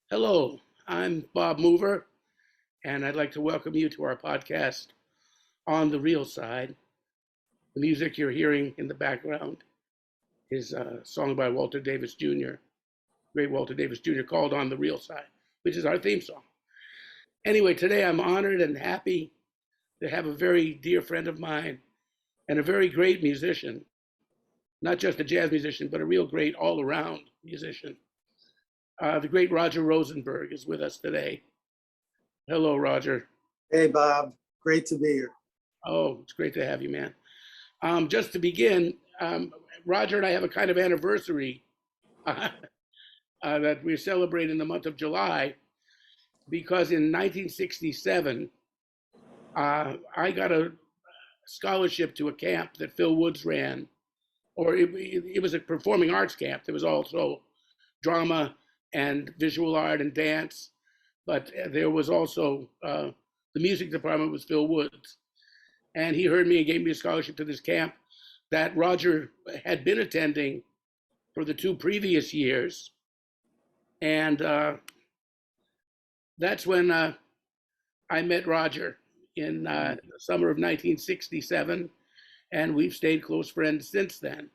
Hello, I'm Bob Mover, and I'd like to welcome you to our podcast, On the Real Side. The music you're hearing in the background is a song by Walter Davis Jr., great Walter Davis Jr., called On the Real Side, which is our theme song. Anyway, today I'm honored and happy to have a very dear friend of mine and a very great musician, not just a jazz musician, but a real great all around musician. The great Roger Rosenberg is with us today. Hello, Roger. Hey, Bob. Great to be here. Oh, it's great to have you, man. Just to begin, Roger and I have a kind of anniversary that we celebrate in the month of July because in 1967, I got a scholarship to a camp that Phil Woods ran, or it was a performing arts camp. There was also drama and visual art and dance, but there was also the music department was Phil Woods. And he heard me and gave me a scholarship to this camp that Roger had been attending for the 2 previous years. And that's when I met Roger in the summer of 1967, and we've stayed close friends since then.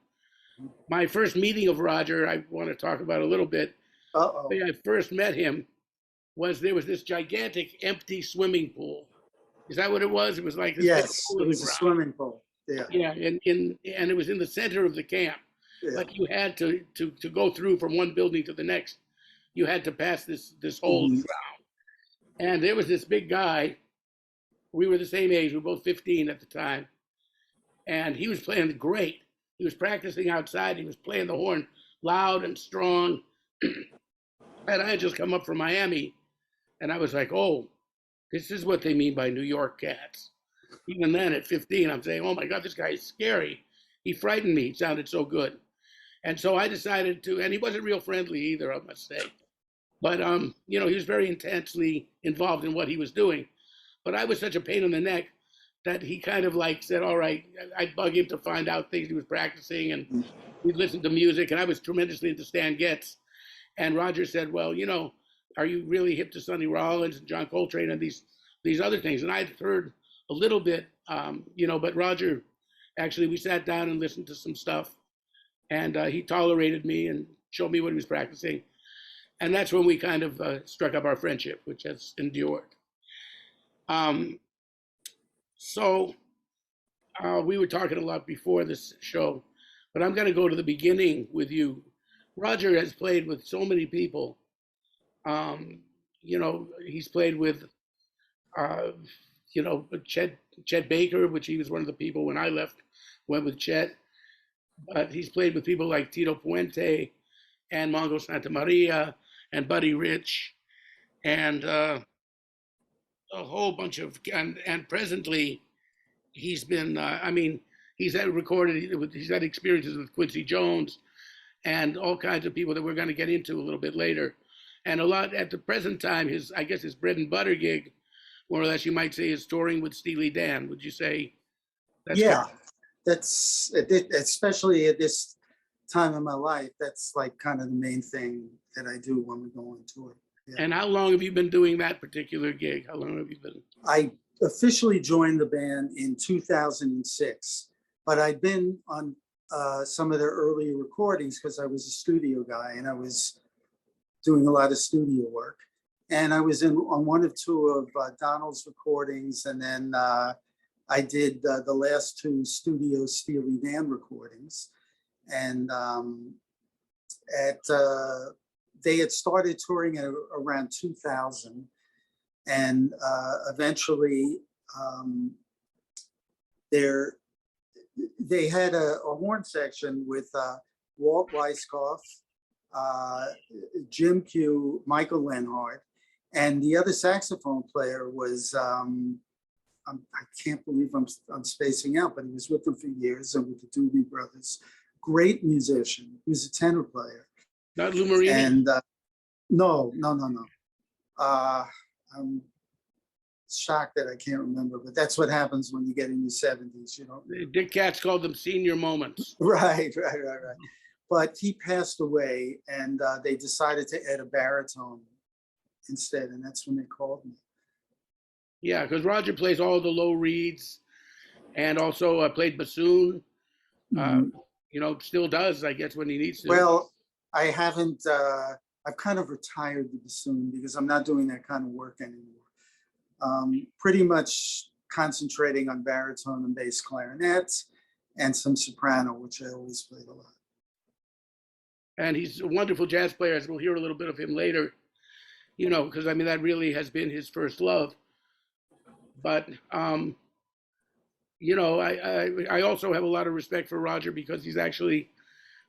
My first meeting of Roger, I want to talk about a little bit. Uh-oh. The way I first met him was there was this gigantic empty swimming pool. Is that what it was? It was like this Yes, it was a ground. swimming pool. Yeah. Yeah, and it was in the center of the camp. Yeah. But you had to go through from one building to the next. You had to pass this whole ground. And there was this big guy. We were the same age. We were both 15 at the time. And he was playing great. He was practicing outside. He was playing the horn loud and strong. And I had just come up from Miami. And I was like, oh, this is what they mean by New York cats. Even then at 15, I'm saying, oh my God, this guy is scary. He frightened me. He sounded so good. And so I decided to, and he wasn't real friendly either, I must say. But, he was very intensely involved in what he was doing. But I was such a pain in the neck that he kind of like said, all right, I'd bug him to find out things he was practicing, and we'd listen to music. And I was tremendously into Stan Getz. And Roger said, well, are you really hip to Sonny Rollins and John Coltrane and these other things? And I'd heard a little bit, but Roger, actually, we sat down and listened to some stuff, and he tolerated me and showed me what he was practicing. And that's when we kind of struck up our friendship, which has endured. So we were talking a lot before this show, but I'm going to go to the beginning with you. Roger has played with so many people. He's played with, Chet Baker, which he was one of the people when I went with Chet. But he's played with people like Tito Puente and Mongo Santamaria and Buddy Rich and a whole bunch of, and presently he's been, he's had experiences with Quincy Jones and all kinds of people that we're going to get into a little bit later. And a lot at the present time, his bread and butter gig, more or less, you might say, is touring with Steely Dan. Would you say? Yeah, that's especially at this time in my life. That's like kind of the main thing that I do when we go on tour. Yeah. And how long have you been doing that particular gig? How long have you been? I officially joined the band in 2006, but I'd been on some of their earlier recordings because I was a studio guy and I was doing a lot of studio work. And I was on one of 2 of Donald's recordings, and then I did the last 2 studio Steely Dan recordings. And they had started touring at around 2000, and eventually they had a horn section with Walt Weiskopf, Jim Pugh, Michael Lenhart, and the other saxophone player was, I can't believe I'm spacing out, but he was with them for years and with the Doobie Brothers. Great musician. He was a tenor player. Not Lou Marini? And no. I'm shocked that I can't remember, but that's what happens when you get in your 70s, Dick Katz called them senior moments. Right. But he passed away, and they decided to add a baritone instead, and that's when they called me. Yeah, because Roger plays all the low reeds and also played bassoon. Mhm. Still does, I guess, when he needs to. Well, I haven't. I've kind of retired the bassoon because I'm not doing that kind of work anymore. Pretty much concentrating on baritone and bass clarinet and some soprano, which I always played a lot. And he's a wonderful jazz player, as we'll hear a little bit of him later, because I mean, that really has been his first love. But, I also have a lot of respect for Roger because he's actually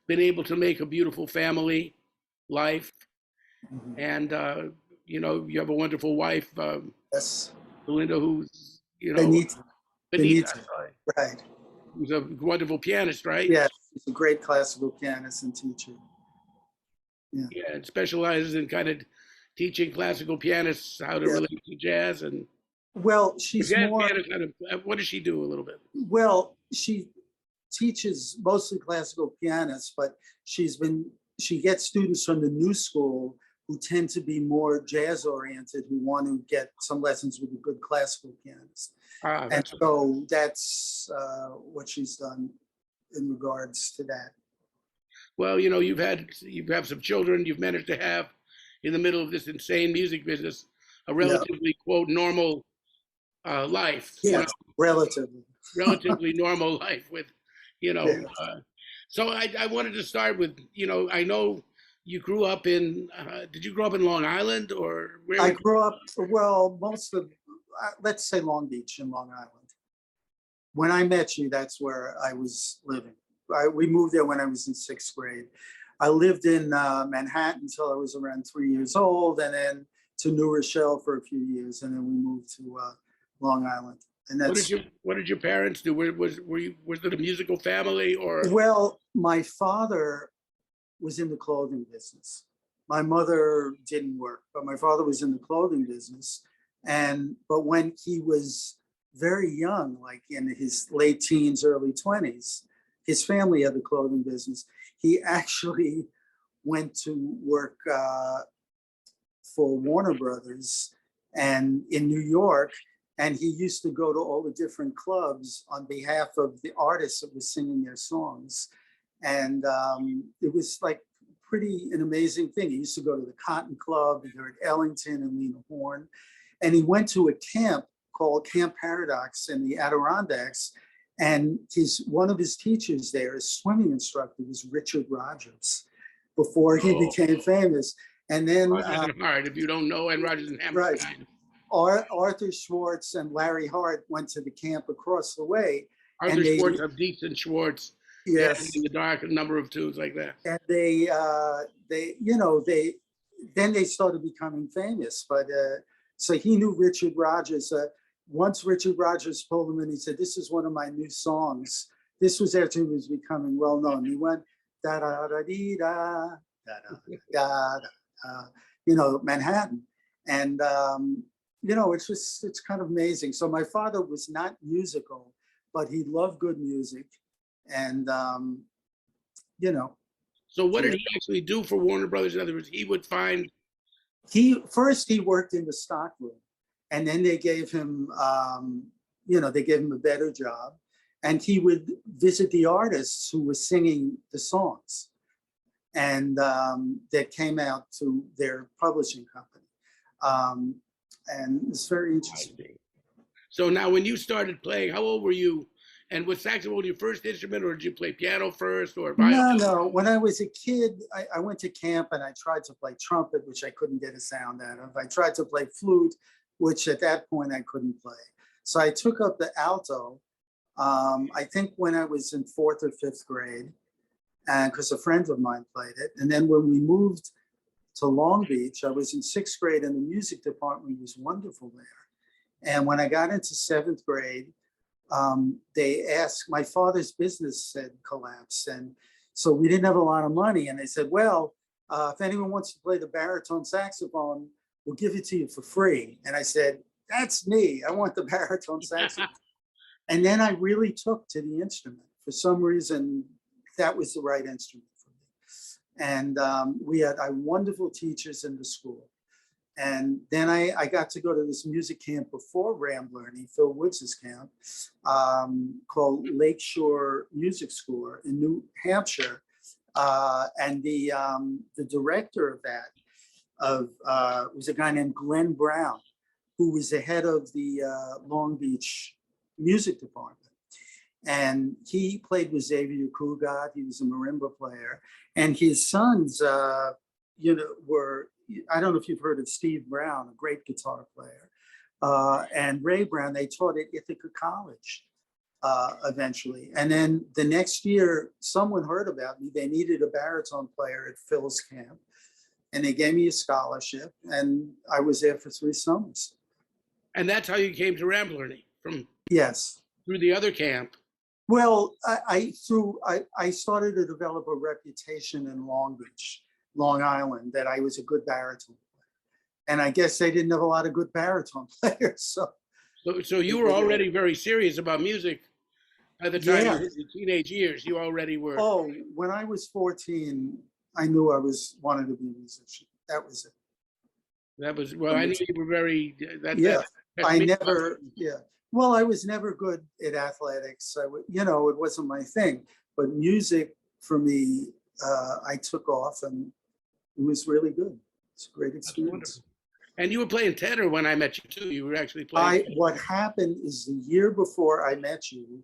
been able to make a beautiful family life. Mhm. And, you have a wonderful wife, Yes, Belinda, who's, Benita, Benita, right? who's a wonderful pianist, right? Yes, she's a great classical pianist and teacher. Yeah, Yeah, and specializes in kind of teaching classical pianists how to yeah. relate to jazz. And Well, the she's jazz more. pianist kind of, what does she do a little bit? Well, she teaches mostly classical pianists, but she gets students from the new school who tend to be more jazz oriented, who want to get some lessons with a good classical pianist. Ah, And that's so that's what she's done in regards to that. well, you have some children. You've managed to have, in the middle of this insane music business, a Yeah, relatively quote normal life. yes, relatively. Relatively normal life with, you know. Yeah. So I wanted to start with, I know you grew up in. Did you grow up in Long Island or where? I grew up, well, most of, let's say Long Beach in Long Island. When I met you, that's where I was living. We moved there when I was in 6th grade. I lived in Manhattan until I was around 3 years old, and then to New Rochelle for a few years, and then we moved to Long Island. And that's What did your parents do? Was it a musical family or? well, my father was in the clothing business. My mother didn't work, but my father was in the clothing business. But when he was very young, like in his late teens, early 20s, his family had the clothing business. He actually went to work for Warner Brothers and in New York, and he used to go to all the different clubs on behalf of the artists that were singing their songs. And it was like pretty an amazing thing. He used to go to the Cotton Club, he heard Ellington and Lena Horne, and he went to a camp called Camp Paradox in the Adirondacks. And one of his teachers there, his swimming instructor, was Richard Rodgers before he became famous. And then Rodgers and Hart, if you don't know, and Rodgers and Hammerstein. Right. Arthur Schwartz and Larry Hart went to the camp across the way. Arthur Schwartz of Dietz and Schwartz. Yes. In the Dark, a number of tunes like that. And then they started becoming famous. But so he knew Richard Rodgers. Once Richard Rodgers pulled him in, he said, "This is one of my new songs." This was after he was becoming well known. He went da da da dee da da da da, Manhattan, and it's kind of amazing. So my father was not musical, but he loved good music, and So what did he actually do for Warner Brothers? In other words, he would find. He worked in the stockroom, and then they gave him, a better job, and he would visit the artists who were singing the songs, and that came out to their publishing company, and it's very interesting. So now, when you started playing, how old were you? And was saxophone your first instrument, or did you play piano first, or violin? No. When I was a kid, I went to camp and I tried to play trumpet, which I couldn't get a sound out of. I tried to play flute, which at that point I couldn't play. So I took up the alto, I think when I was in 4th or 5th grade, and because a friend of mine played it. And then when we moved to Long Beach, I was in 6th grade, and the music department was wonderful there. And when I got into 7th grade, they asked, my father's business had collapsed, and so we didn't have a lot of money. And they said, well, if anyone wants to play the baritone saxophone, we'll give it to you for free. And I said, that's me. I want the baritone saxophone. And then I really took to the instrument. For some reason, that was the right instrument for me. And we had wonderful teachers in the school. And then I got to go to this music camp before Ram learning, Phil Woods' camp, called Lakeshore Music School in New Hampshire. And the director of that was a guy named Glenn Brown, who was the head of the Long Beach music department. And he played with Xavier Cugat. He was a marimba player. And his sons, were, I don't know if you've heard of Steve Brown, a great guitar player, and Ray Brown. They taught at Ithaca College eventually. And then the next year, someone heard about me. They needed a baritone player at Phil's camp. And they gave me a scholarship. And I was there for 3 summers. And that's how you came to Ramblerny, Yes. through the other camp. Well, I started to develop a reputation in Long Beach, Long Island, that I was a good baritone player. And I guess they didn't have a lot of good baritone players. So you were already very serious about music at the time Yeah. of your teenage years. You already were. Oh, when I was 14, I knew I wanted to be a musician. That was it. That was, well, I knew you were very, Well, I was never good at athletics. It wasn't my thing. But music, for me, I took off, and it was really good. It's a great experience. And you were playing tenor when I met you too. You were actually playing. What happened is the year before I met you,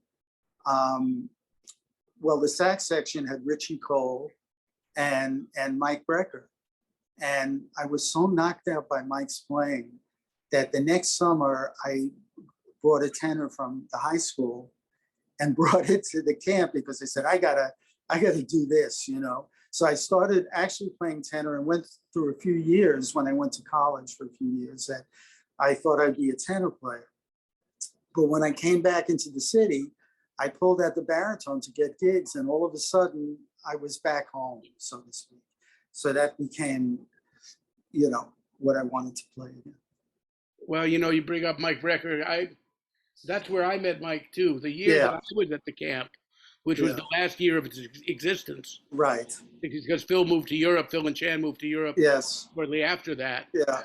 the sax section had Richie Cole and Mike Brecker. And I was so knocked out by Mike's playing that the next summer I brought a tenor from the high school and brought it to the camp because I said, I gotta do this, So I started actually playing tenor and went through a few years when I went to college for a few years that I thought I'd be a tenor player. But when I came back into the city, I pulled out the baritone to get gigs, and all of a sudden I was back home, so to speak. So that became, what I wanted to play again. Well, you bring up Mike Brecker. That's where I met Mike too. The year that I was at the camp, which was the last year of its existence. Right. Because Phil moved to Europe. Phil and Chan moved to Europe. Yes. Shortly after that. Yeah.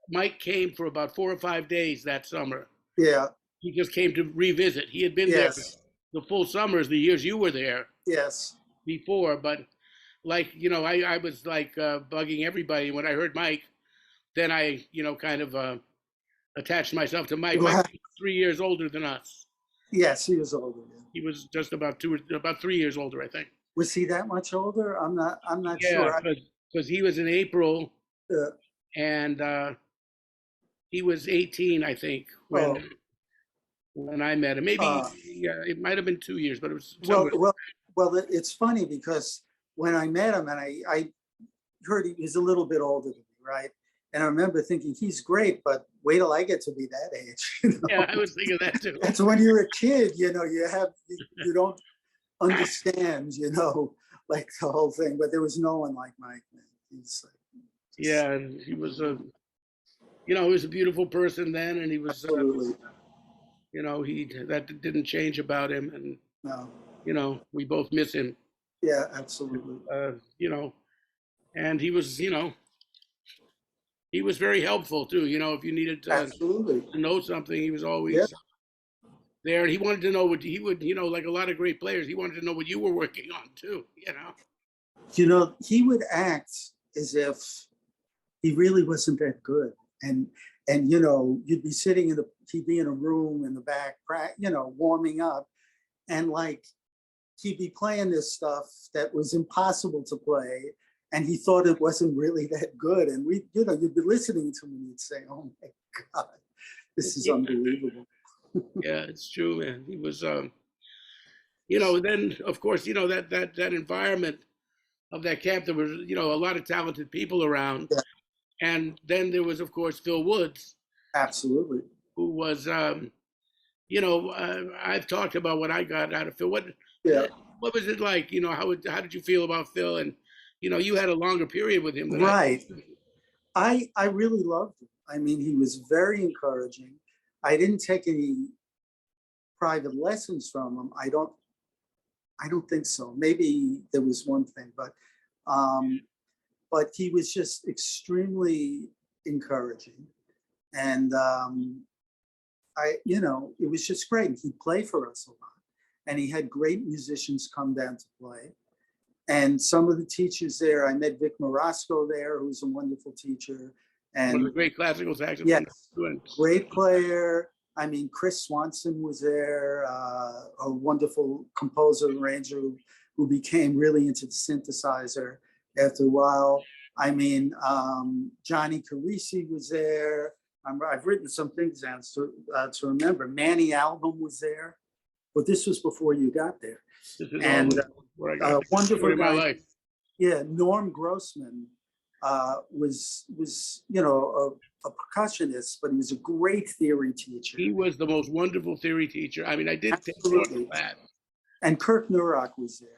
Mike came for about 4 or 5 days that summer. Yeah. He just came to revisit. He had been there for the full summers, the years you were there. Yes. Before, but I was like bugging everybody. When I heard Mike, then I, kind of attached myself to Mike. Mike was 3 years older than us. Yes, he was older. Yeah. He was just about 3 years older, I think. Was he that much older? I'm not sure. Because he was in April, Yeah. and he was 18, I think, when I met him. Maybe it might have been 2 years, but it was well. It's funny because when I met him, and I heard he was a little bit older than me, right? And I remember thinking, he's great, but wait till I get to be that age. Yeah, I was thinking that too. That's when you're a kid, you don't understand, like the whole thing. But there was no one like Mike, man. He's like, and he was he was a beautiful person then, and he was absolutely. That didn't change about him, and no, we both miss him. Yeah, absolutely. And he was, he was very helpful too. If you needed to know something, he was always there. And he wanted to know what he would, like a lot of great players, he wanted to know what you were working on too. He would act as if he really wasn't that good, and you'd be sitting he'd be in a room in the back, warming up, and like he'd be playing this stuff that was impossible to play. And he thought it wasn't really that good. And you'd be listening to him and you'd say, oh my God, this is unbelievable. Yeah, it's true, man. He was, then of course, that environment of that camp, there was, a lot of talented people around. Yeah. And then there was, of course, Phil Woods. Absolutely. Who was, I've talked about what I got out of Phil. What was it like? How did you feel about Phil? And, you had a longer period with him than right. I really loved him. I mean, he was very encouraging. I didn't take any private lessons from him. I don't think so. Maybe there was one thing, but but he was just extremely encouraging. And it was just great. He'd play for us a lot. And he had great musicians come down to play. And some of the teachers there, I met Vic Morasco there, who's a wonderful teacher. And one of the great classical saxophonists. Yes, great player. I mean, Chris Swanson was there, a wonderful composer, arranger who became really into the synthesizer after a while. I mean, Johnny Carisi was there. I've written some things down to remember. Manny Album was there, but this was before you got there. And wonderful guy. Life. Yeah, Norm Grossman was a percussionist, but he was a great theory teacher. He was the most wonderful theory teacher. I mean, I did take that. And Kirk Nurak was there.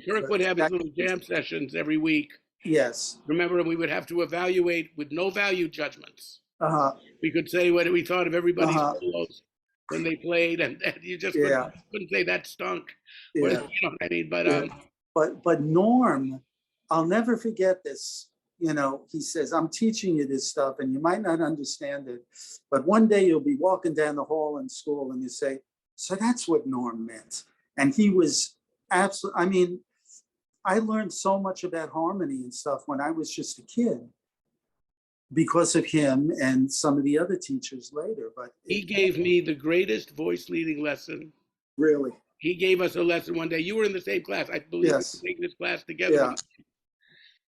Kirk would have his little jam sessions every week. Yes. Remember, we would have to evaluate with no value judgments. We could say what we thought of everybody's solos when they played, and you just couldn't say that stunk. Yeah. You know what I mean? But Norm, I'll never forget this. You know, he says, I'm teaching you this stuff and you might not understand it, but one day you'll be walking down the hall in school and you say, so that's what Norm meant. And he was absolutely, I mean, I learned so much about harmony and stuff when I was just a kid because of him and some of the other teachers later. But he gave me the greatest voice leading lesson. Really? He gave us a lesson one day. You were in the same class. I believe we were taking this class together. Yeah.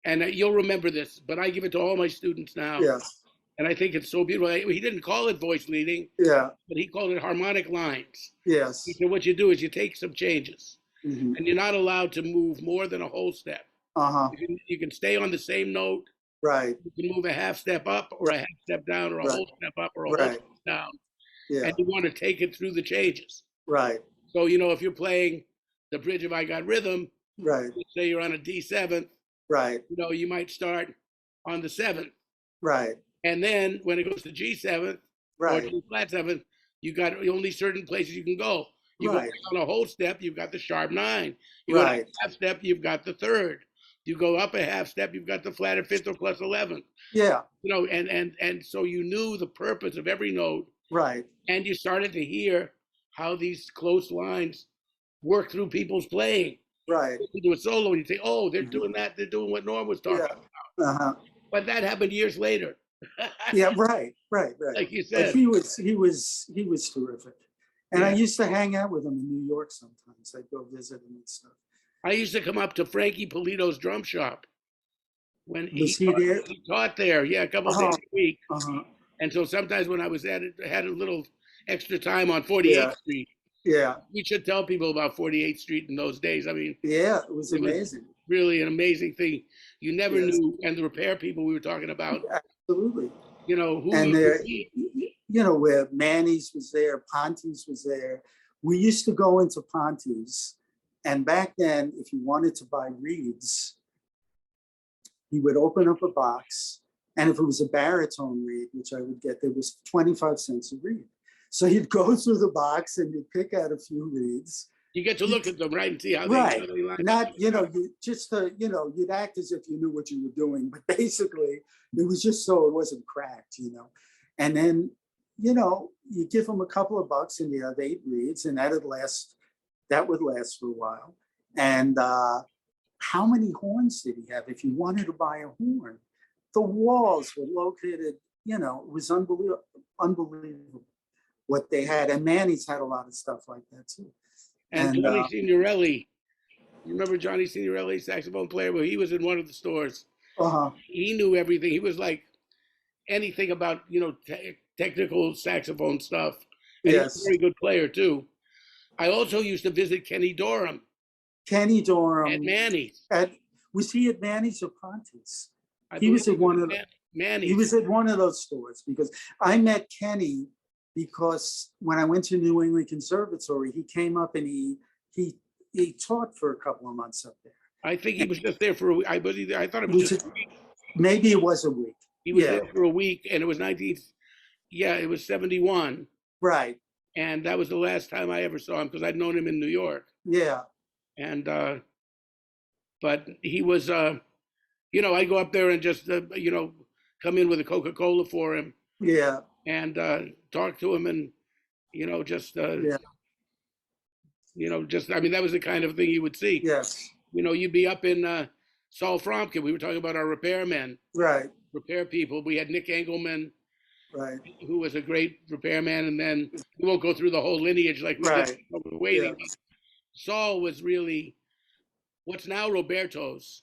And you'll remember this, but I give it to all my students now. Yes. And I think it's so beautiful. He didn't call it voice leading. Yeah. But he called it harmonic lines. Yes. So what you do is you take some changes. Mm-hmm. And you're not allowed to move more than a whole step. You can stay on the same note. Right. You can move a half step up or a half step down or a whole step up or a whole step down. Yeah. And you want to take it through the changes. Right. So, you know, if you're playing the Bridge of I Got Rhythm, right. Let's say you're on a D7, right. You know, you might start on the 7th. Right. And then when it goes to G7 or G flat 7th, you got only certain places you can go. You go on a whole step, you've got the sharp 9. You go a half step, you've got the 3rd. You go up a half step, you've got the flatter 5th or plus 11th. Yeah. You know, and so you knew the purpose of every note. Right. And you started to hear how these close lines work through people's playing. Right. You do a solo and you say, oh, they're doing that. They're doing what Norm was talking about. But that happened years later. Yeah, right. Like you said. But he was terrific. And I used to hang out with him in New York sometimes. I'd go visit him and stuff. I used to come up to Frankie Polito's drum shop when he taught there. Yeah, a couple of days a week. And so sometimes when I was had a little extra time on 48th Street. Yeah. We should tell people about 48th Street in those days. I mean, yeah, it was amazing. Was really an amazing thing. You never knew, and the repair people we were talking about. Absolutely. You know, who and there, you know, where Manny's was there, Ponte's was there. We used to go into Ponte's, and back then, if you wanted to buy reeds, he would open up a box, and if it was a baritone reed, which I would get, there was 25 cents a reed. So you'd go through the box and you'd pick out a few reeds. You get to look at them, right, and see how they line not, up. You know, you just, you know, you'd act as if you knew what you were doing, but basically it was just so it wasn't cracked, you know. And then, you know, you give them a couple of bucks and you have 8 reeds, and that would last for a while. And how many horns did he have? If you wanted to buy a horn, the walls were located, you know, it was unbelievable what they had. And Manny's had a lot of stuff like that too. And Johnny Signorelli, you remember Johnny Signorelli, saxophone player? Well, he was in one of the stores. He knew everything. He was like anything about, you know, technical saxophone stuff. And he was a very good player too. I also used to visit Kenny Dorham. At Manny's. Was he at Manny's or Ponte's? He was at one of Manny's. He was at one of those stores, because I met Kenny because when I went to New England Conservatory, he came up and he taught for a couple of months up there. I think he was just there for a week. I thought it was just a week. Maybe it was a week. He was there for a week, and it was it was 71. Right. And that was the last time I ever saw him, because I'd known him in New York. Yeah. And but he was I go up there and just, come in with a Coca-Cola for him Yeah. and talk to him and, just, Yeah. I mean, that was the kind of thing you would see. Yes. You'd be up in Saul Fromkin. We were talking about our repairmen, Right. repair people. We had Nick Engelman, Right. who was a great repairman, and then we won't go through the whole lineage like we did Right. while we were waiting. Yeah. Saul was really what's now Roberto's.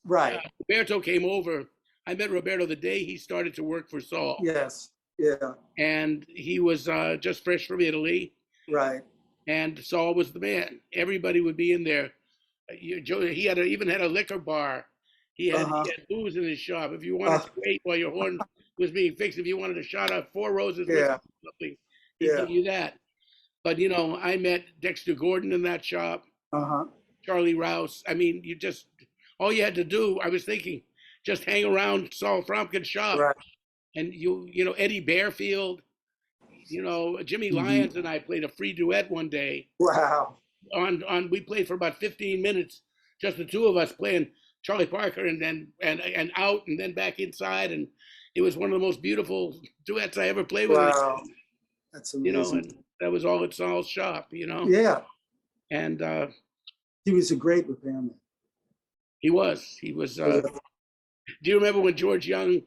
Right. Roberto came over. I met Roberto the day he started to work for Saul. Yes. Yeah. And he was just fresh from Italy. Right. And Saul was the man. Everybody would be in there. He even had a liquor bar. He had booze in his shop. If you wanted to wait while your horn was being fixed, if you wanted a shot of Four Roses or something, he'd give you that. But I met Dexter Gordon in that shop. Charlie Rouse. I mean, all you had to do, I was thinking, just hang around Saul Fromkin's shop. Right. And Eddie Bearfield, Jimmy Lyons and I played a free duet one day. Wow. We played for about 15 minutes, just the two of us playing Charlie Parker and then and out and then back inside, and it was one of the most beautiful duets I ever played with. Wow. That's amazing. And that was all at Saul's shop, Yeah. And he was a great repairman. He was. Do you remember when George Young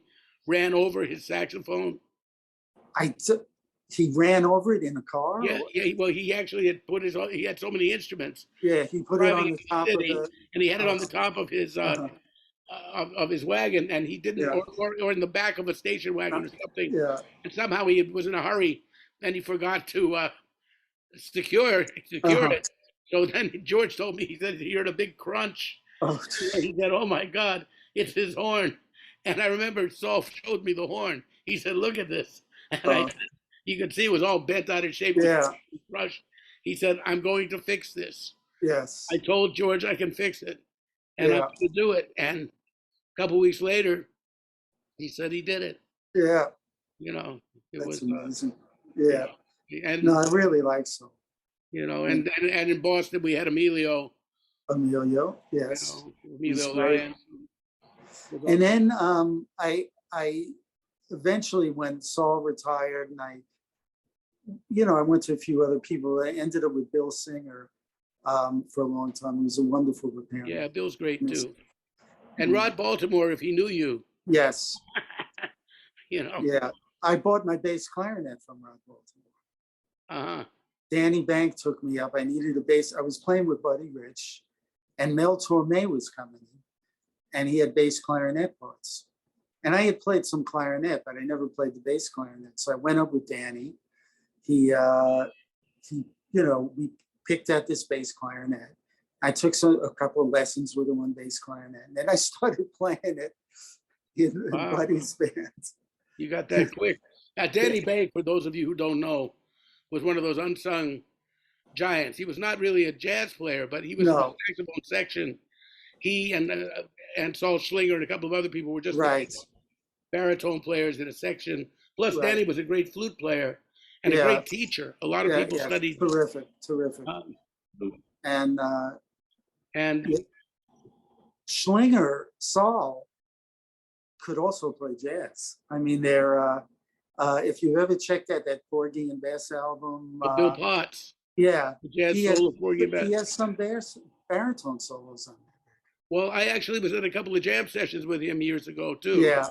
ran over his saxophone? He ran over it in a car? Yeah. Well, he actually had he had so many instruments. Yeah, he put it on the top of the... And he had it on the top of his of his wagon, and he didn't, or in the back of a station wagon or something. Yeah. And somehow he was in a hurry, and he forgot to secure it. So then George told me, he said he heard a big crunch. Oh, he said, "Oh my God, it's his horn." And I remember Saul showed me the horn. He said, "Look at this." And you could see it was all bent out of shape. Yeah. Crushed. He said, "I'm going to fix this." Yes. I told George I can fix it, and I'm going to do it. And a couple of weeks later, he said he did it. Yeah. It was amazing. Yeah. And no, I really like so. And in Boston we had Emilio. Emilio, yes. Emilio Lyons. And then I eventually, when Saul retired, and I went to a few other people. I ended up with Bill Singer for a long time. He was a wonderful repairman. Yeah, Bill's great too. And Rod Baltimore, if he knew you. Yes. Yeah. I bought my bass clarinet from Rod Baltimore. Danny Bank took me up. I needed a bass. I was playing with Buddy Rich, and Mel Torme was coming in, and he had bass clarinet parts. And I had played some clarinet, but I never played the bass clarinet. So I went up with Danny. We picked out this bass clarinet. I took a couple of lessons with him on bass clarinet, and then I started playing it in Buddy's band. You got that quick. Danny Bank, for those of you who don't know, was one of those unsung giants. He was not really a jazz player, but he was in the saxophone section. He and Saul Schlinger and a couple of other people were just baritone players in a section. Plus, Danny was a great flute player and a great teacher. A lot of people studied. Terrific. And Schlinger, Saul, could also play jazz. I mean, if you ever checked out that Porgy and Bess album, Bill Potts. Yeah, he has some baritone solos on there. Well, I actually was at a couple of jam sessions with him years ago too. Yeah.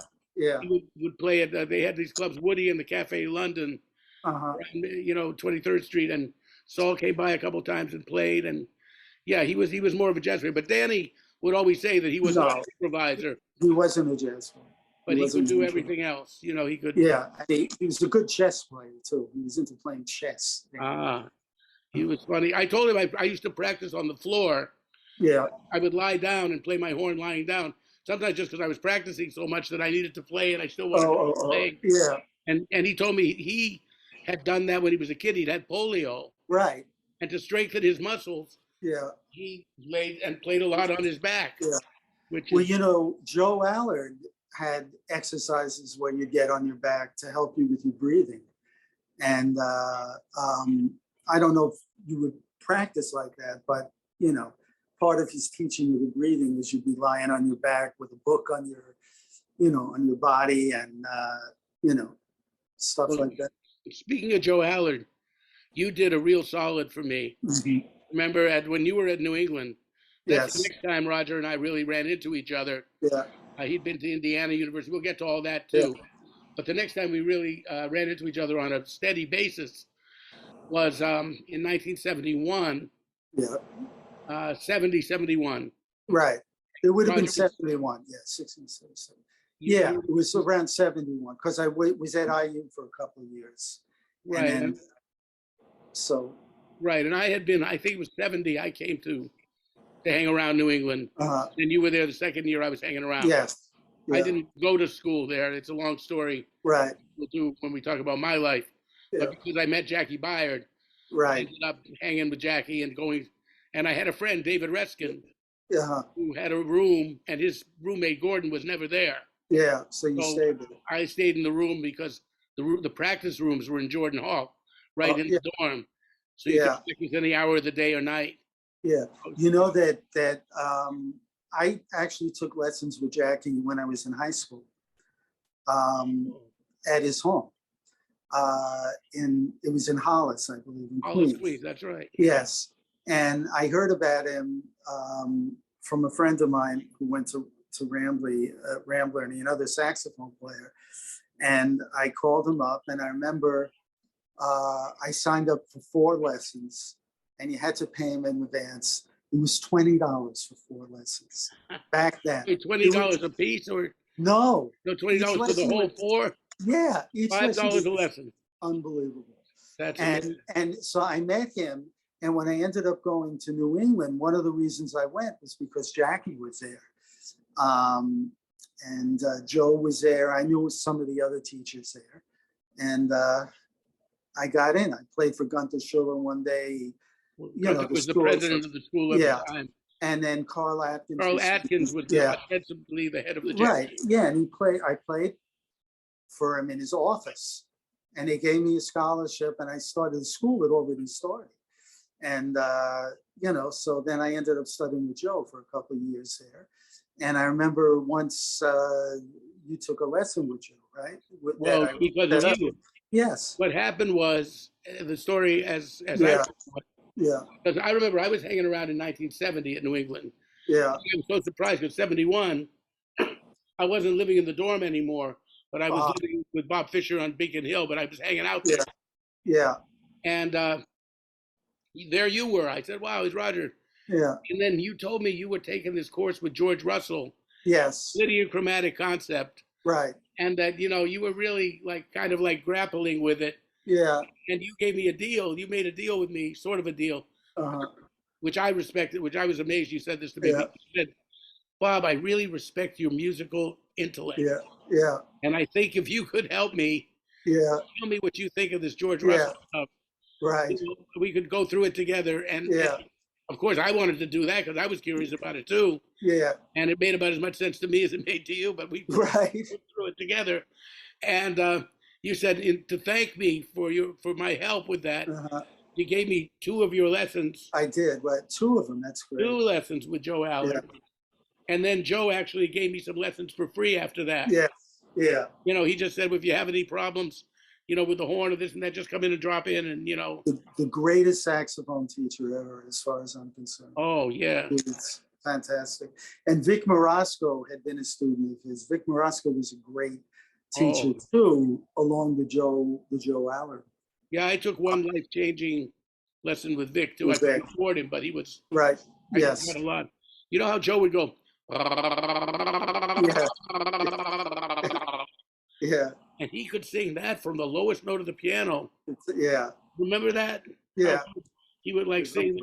He would play at. They had these clubs, Woody and the Cafe London, 23rd Street, and Saul came by a couple of times and played. And he was more of a jazz player. But Danny would always say that he was not an improviser. He wasn't a jazz player. But he could do everything else. He could. Yeah, he was a good chess player too. He was into playing chess. He was funny. I told him I used to practice on the floor. Yeah. I would lie down and play my horn lying down. Sometimes just because I was practicing so much that I needed to play and I still wanted to play. Yeah. And he told me he had done that when he was a kid. He'd had polio. Right. And to strengthen his muscles, he laid and played a lot on his back. Yeah. Joe Allard had exercises where you get on your back to help you with your breathing. And I don't know if you would practice like that, but part of his teaching you the breathing was you'd be lying on your back with a book on your, on your body and, stuff like that. Speaking of Joe Allard, you did a real solid for me. Mm-hmm. Remember when you were at New England? That's the Yes. next time Roger and I really ran into each other. Yeah. He'd been to Indiana University. We'll get to all that too. Yeah. But the next time we really ran into each other on a steady basis was in 1971. Yeah. 71. Right. It would have been 71. Yeah, 67. Yeah, it was around 71 because I was at IU for a couple of years. Right. And then, so. Right. And I think it was 70. I came to hang around New England. And you were there the second year I was hanging around. Yes. Yeah. I didn't go to school there. It's a long story. Right. We'll do when we talk about my life. Yeah. But because I met Jackie Byard, right. I ended up hanging with Jackie and going. And I had a friend, David Reskin, who had a room, and his roommate Gordon was never there. Yeah, so you stayed there. I stayed in the room because the practice rooms were in Jordan Hall, right in the dorm. So you could practice any hour of the day or night. Yeah, you know that I actually took lessons with Jackie when I was in high school at his home. It was in Hollis, I believe, in Hollis, Queens. That's right. Yes, and I heard about him from a friend of mine who went to Rambler, and another saxophone player. And I called him up, and I remember I signed up for 4 lessons, and you had to pay him in advance. It was $20 for 4 lessons back then. $20 a piece, or no? No, $20 for the whole 4. Yeah, each $5 a lesson. Unbelievable. That's and so I met him, and when I ended up going to New England, one of the reasons I went was because Jackie was there. And Joe was there. I knew some of the other teachers there. And I got in. I played for Gunther Schuller one day. Gunther was the president of the school at the time. And then Carl Atkins. Carl Atkins was ostensibly the head of the jazz. Right, yeah, and I played for him in his office. And they gave me a scholarship, and I started school. It already started. And, so then I ended up studying with Joe for a couple of years there. And I remember once you took a lesson with Joe, right? Because of you. Yes. What happened was the story as I because I remember I was hanging around in 1970 at New England. Yeah. I was so surprised because 71, I wasn't living in the dorm anymore, but I was living with Bob Fisher on Beacon Hill, but I was hanging out there. Yeah. And there you were. I said, wow, it's Roger. Yeah. And then you told me you were taking this course with George Russell. Yes. Lydian chromatic concept. Right. And that, you were really kind of grappling with it. Yeah. And you gave me a deal. You made a deal with me, sort of a deal, which I respected, which I was amazed you said this to me. Yeah. You said, Bob, I really respect your musical intellect. Yeah. Yeah. And I think if you could help me, tell me what you think of this George Russell stuff. Right. We could go through it together. And of course, I wanted to do that because I was curious about it too. Yeah. And it made about as much sense to me as it made to you, but we went through it together. And you said to thank me for my help with that. You gave me 2 of your lessons. I did, right? 2 of them. That's great. 2 lessons with Joe Allard. Yeah. And then Joe actually gave me some lessons for free after that. Yeah. Yeah. He just said, if you have any problems, with the horn or this and that, just come in and drop in and, The greatest saxophone teacher ever, as far as I'm concerned. Oh, yeah. It's fantastic. And Vic Morosco had been a student of his. Vic Morosco was a great teacher too, along with Joe Allard. Yeah, I took one life-changing lesson with Vic too. I couldn't afford him, but he was right. I yes. Got a lot. You know how Joe would go. Yeah. And he could sing that from the lowest note of the piano. Yeah. Remember that? Yeah. He would sing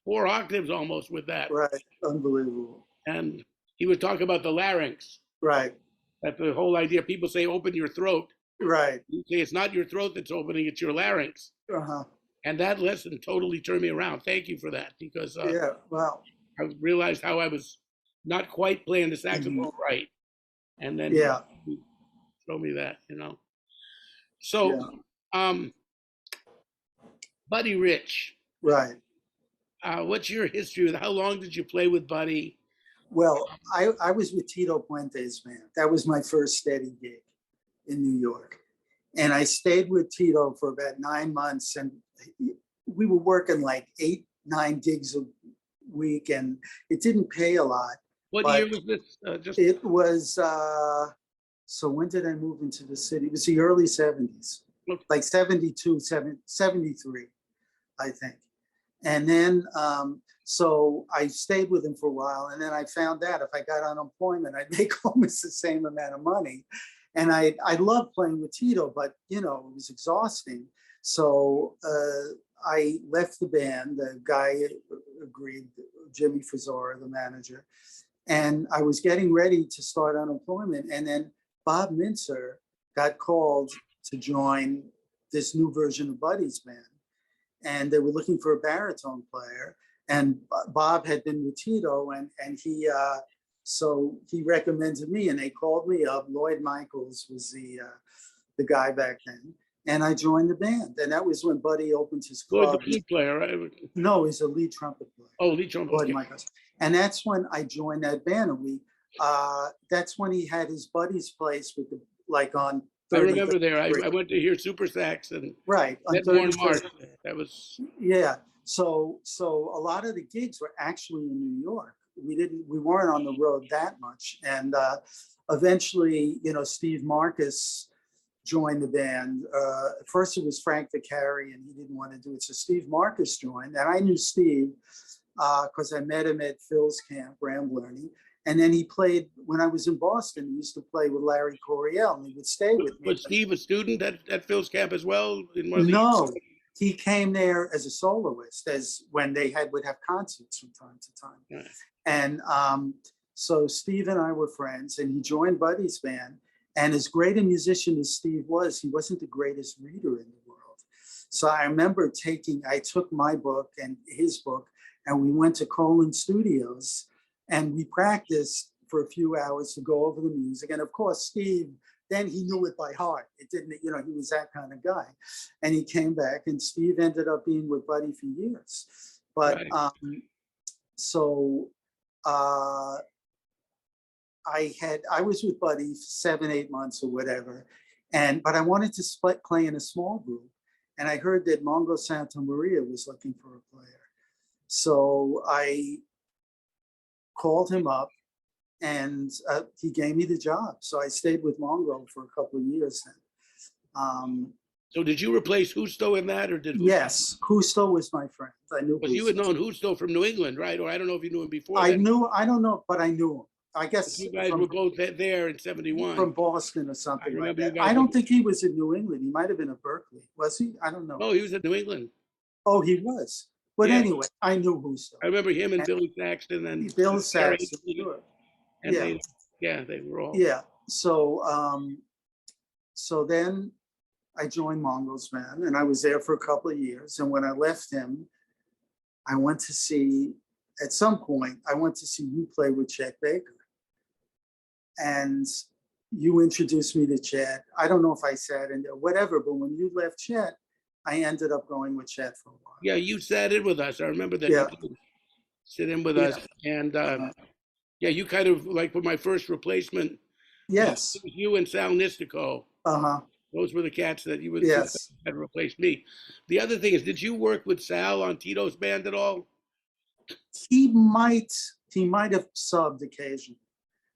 4 octaves almost with that. Right. Unbelievable. And he would talk about the larynx. Right. That the whole idea, people say open your throat. Right. You say it's not your throat that's opening, it's your larynx. And that lesson totally turned me around. Thank you for that, because wow. I realized how I was not quite playing the saxophone right. And then he showed me that, So, Buddy Rich. Right. What's your history with? How long did you play with Buddy? Well, I was with Tito Puente's band. That was my first steady gig in New York. And I stayed with Tito for about 9 months, and we were working like 8, 9 gigs a week, and it didn't pay a lot. What year was this? It was, so when did I move into the city? It was the early 70s, like 72, 73, I think. And then, so I stayed with him for a while, and then I found out if I got unemployment, I'd make almost the same amount of money. And I loved playing with Tito, but it was exhausting. So I left the band. The guy agreed, Jimmy Fazora, the manager, and I was getting ready to start unemployment. And then Bob Mincer got called to join this new version of Buddy's band, and they were looking for a baritone player. And Bob had been with Tito, and he. So he recommended me, and they called me up. Lloyd Michaels was the guy back then, and I joined the band. And that was when Buddy opened his club. Lloyd, the flute player, right? No, he's a lead trumpet player. Oh, lead trumpet. Lloyd Michaels. And that's when I joined that band. And that's when he had his Buddy's place with the on. I remember there. I went to hear Super Sax and right on March. That was So a lot of the gigs were actually in New York. We weren't on the road that much. And eventually, Steve Marcus joined the band. First it was Frank Vicari, and he didn't want to do it. So Steve Marcus joined, and I knew Steve because I met him at Phil's camp, Ramblerny. And then he played, when I was in Boston, he used to play with Larry Coryell, and he would stay with me. Was Steve a student at Phil's camp as well? No, he came there as a soloist, as when they would have concerts from time to time. Right. And so Steve and I were friends, and he joined Buddy's band. And as great a musician as Steve was, he wasn't the greatest reader in the world. So I remember I took my book and his book, and we went to Colin Studios, and we practiced for a few hours to go over the music. And of course, Steve, then he knew it by heart. It didn't, he was that kind of guy. And he came back, and Steve ended up being with Buddy for years. But right. I was with Buddy for 7, 8 months or whatever. But I wanted to play in a small group. And I heard that Mongo Santa Maria was looking for a player. So I called him up, and he gave me the job. So I stayed with Mongo for a couple of years then. So did you replace Justo in that, or did Justo? Yes, Justo was my friend. I knew. But you had known Justo from New England, right? Or I don't know if you knew him before. I don't know, but I knew him. I guess you guys were both there in '71. From Boston or something like that. I don't think he was in New England. He might have been at Berkeley. Was he? I don't know. No, he was at New England. Oh, he was. But anyway, I knew Justo. I remember him and Billy Saxton and Bill Saxton. Sure. And they were all. Yeah. So then I joined Mongo's band, and I was there for a couple of years. And when I left him, at some point, I went to see you play with Chet Baker. And you introduced me to Chet. I don't know if I sat in there, whatever, but when you left Chet, I ended up going with Chet for a while. Yeah, you sat in with us. I remember that. Yeah. You sit in with us. And you kind of like for my first replacement. Yes. It was you and Sal Nistico. Uh-huh. Those were the cats that you had replaced me. The other thing is, did you work with Sal on Tito's band at all? He might have subbed occasionally,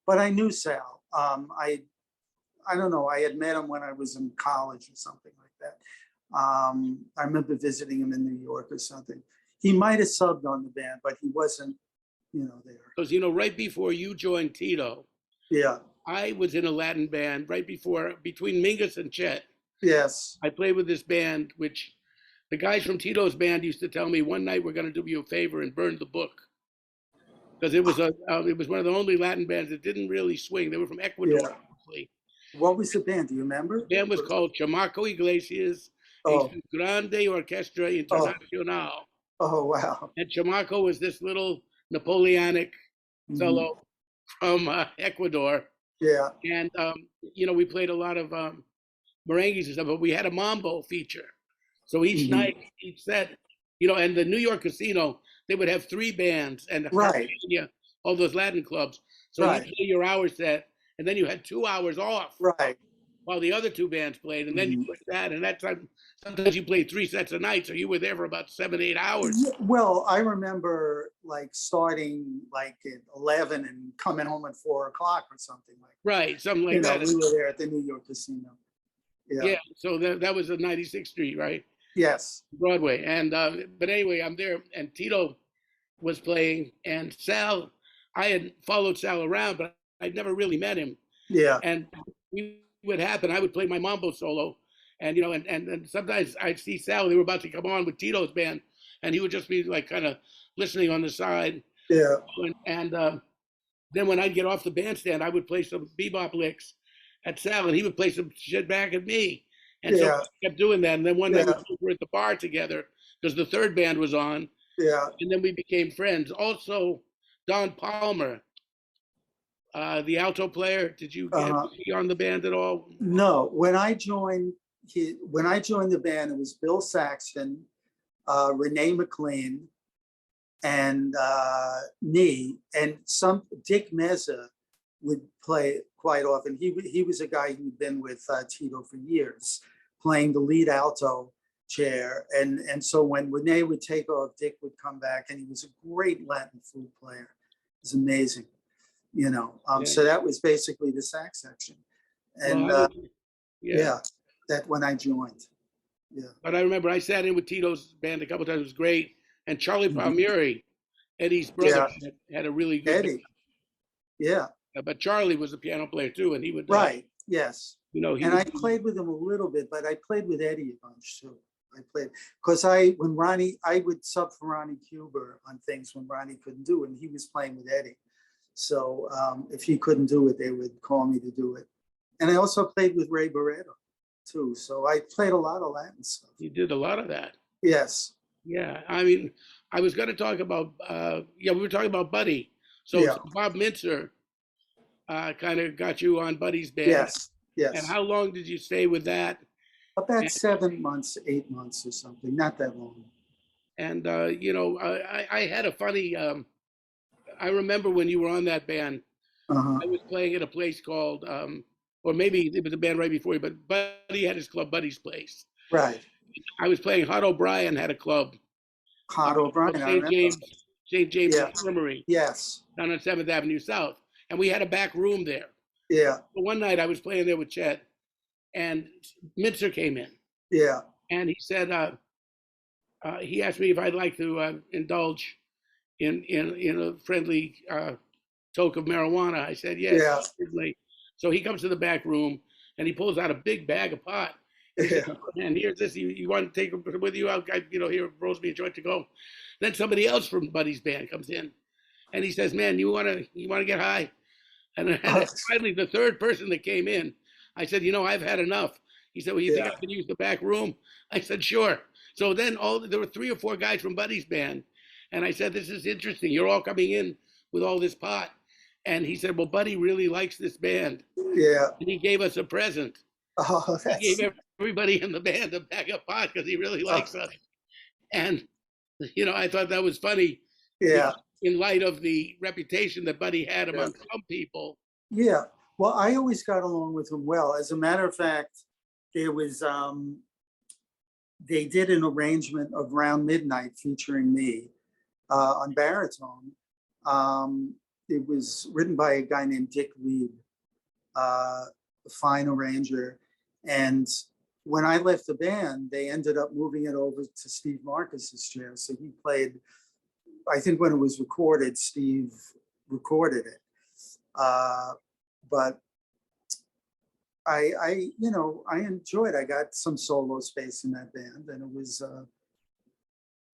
but I knew Sal. I don't know. I had met him when I was in college or something like that. I remember visiting him in New York or something. He might have subbed on the band, but he wasn't, there. Because, right before you joined Tito, I was in a Latin band between Mingus and Chet. Yes. I played with this band, which the guys from Tito's band used to tell me one night we're going to do you a favor and burn the book. Because it was one of the only Latin bands that didn't really swing. They were from Ecuador. Yeah. What was the band? Do you remember? The band was called Chamaco Iglesias, Grande Orchestra Internacional. Oh, wow. And Chamaco was this little Napoleonic fellow from Ecuador. Yeah. And, we played a lot of merengues and stuff, but we had a mambo feature. So each night, each set, and the New York casino, they would have 3 bands and Right. all those Latin clubs. So Right. you play your hour set, and then you had 2 hours off Right. while the other 2 bands played, and then you put that, and that time sometimes you played 3 sets a night, so you were there for about 7, 8 hours. Yeah, well, I remember like starting like at 11 and coming home at 4 o'clock or something like that. Right, something like that. We were there at the New York Casino. Yeah, so that was at 96th Street, right? Yes. Broadway. And but anyway, I'm there, and Tito was playing, and Sal, I had followed Sal around, but I'd never really met him. Yeah. And would happen, I would play my mambo solo, and and sometimes I'd see Sal, they were about to come on with Tito's band, and he would just be like kind of listening on the side. Yeah. And then when I'd get off the bandstand, I would play some bebop licks at Sal, and he would play some shit back at me. And so we kept doing that. And then one night we were at the bar together because the 3rd band was on. Yeah. And then we became friends. Also, Don Palmer, the alto player, did you get on the band at all? No. When I joined the band, it was Bill Saxton, Renee McLean, and me, and Dick Meza would play quite often. He was a guy who'd been with Tito for years, playing the lead alto chair. And so when Renee would take off, Dick would come back, and he was a great Latin flute player. It was amazing, So that was basically the sax section. And that when I joined. Yeah. But I remember I sat in with Tito's band a couple of times. It was great. And Charlie Palmieri, Eddie's brother, had a really good Eddie. Yeah. But Charlie was a piano player too, and he would yes. And I played with him a little bit, but I played with Eddie a bunch too. I played because when Ronnie, I would sub for Ronnie Cuber on things when Ronnie couldn't do it, and he was playing with Eddie. So if he couldn't do it, they would call me to do it. And I also played with Ray Barreto too. So I played a lot of Latin stuff. You did a lot of that. Yes. Yeah. I mean, I was going to talk about, we were talking about Buddy. So Bob Mintzer kind of got you on Buddy's band. Yes. Yes. And how long did you stay with that? About 7 months, 8 months or something, not that long. And, I had a funny, I remember when you were on that band, I was playing at a place called, or maybe it was a band right before you, but Buddy had his club, Buddy's Place. Right. I was playing, Hot O'Brien had a club. Hot O'Brien, St. James Infirmary. Yes. Down on 7th Avenue South. And we had a back room there. Yeah. So one night I was playing there with Chet, and Mintzer came in. Yeah. And he said, he asked me if I'd like to indulge in a friendly toke of marijuana. I said, yes, certainly. So he comes to the back room, and he pulls out a big bag of pot. He said, and here's this, you want to take it with you? Here, rolls me a joint to go. Then somebody else from Buddy's band comes in, and he says, man, you want to get high? And finally, the 3rd person that came in, I said, I've had enough. He said, well, you think I can use the back room? I said, sure. So then there were 3 or 4 guys from Buddy's band. And I said, this is interesting. You're all coming in with all this pot. And he said, well, Buddy really likes this band. Yeah. And he gave us a present. Oh, He gave everybody in the band a bag of pot because he really likes us. And, I thought that was funny. Yeah. In light of the reputation that Buddy had among some people. Yeah. Well, I always got along with him well. As a matter of fact, there was, they did an arrangement of Round Midnight featuring me on baritone. It was written by a guy named Dick Lieb, a fine arranger. And when I left the band, they ended up moving it over to Steve Marcus's chair. So he played, I think when it was recorded, Steve recorded it. But I enjoyed, I got some solo space in that band, and it was,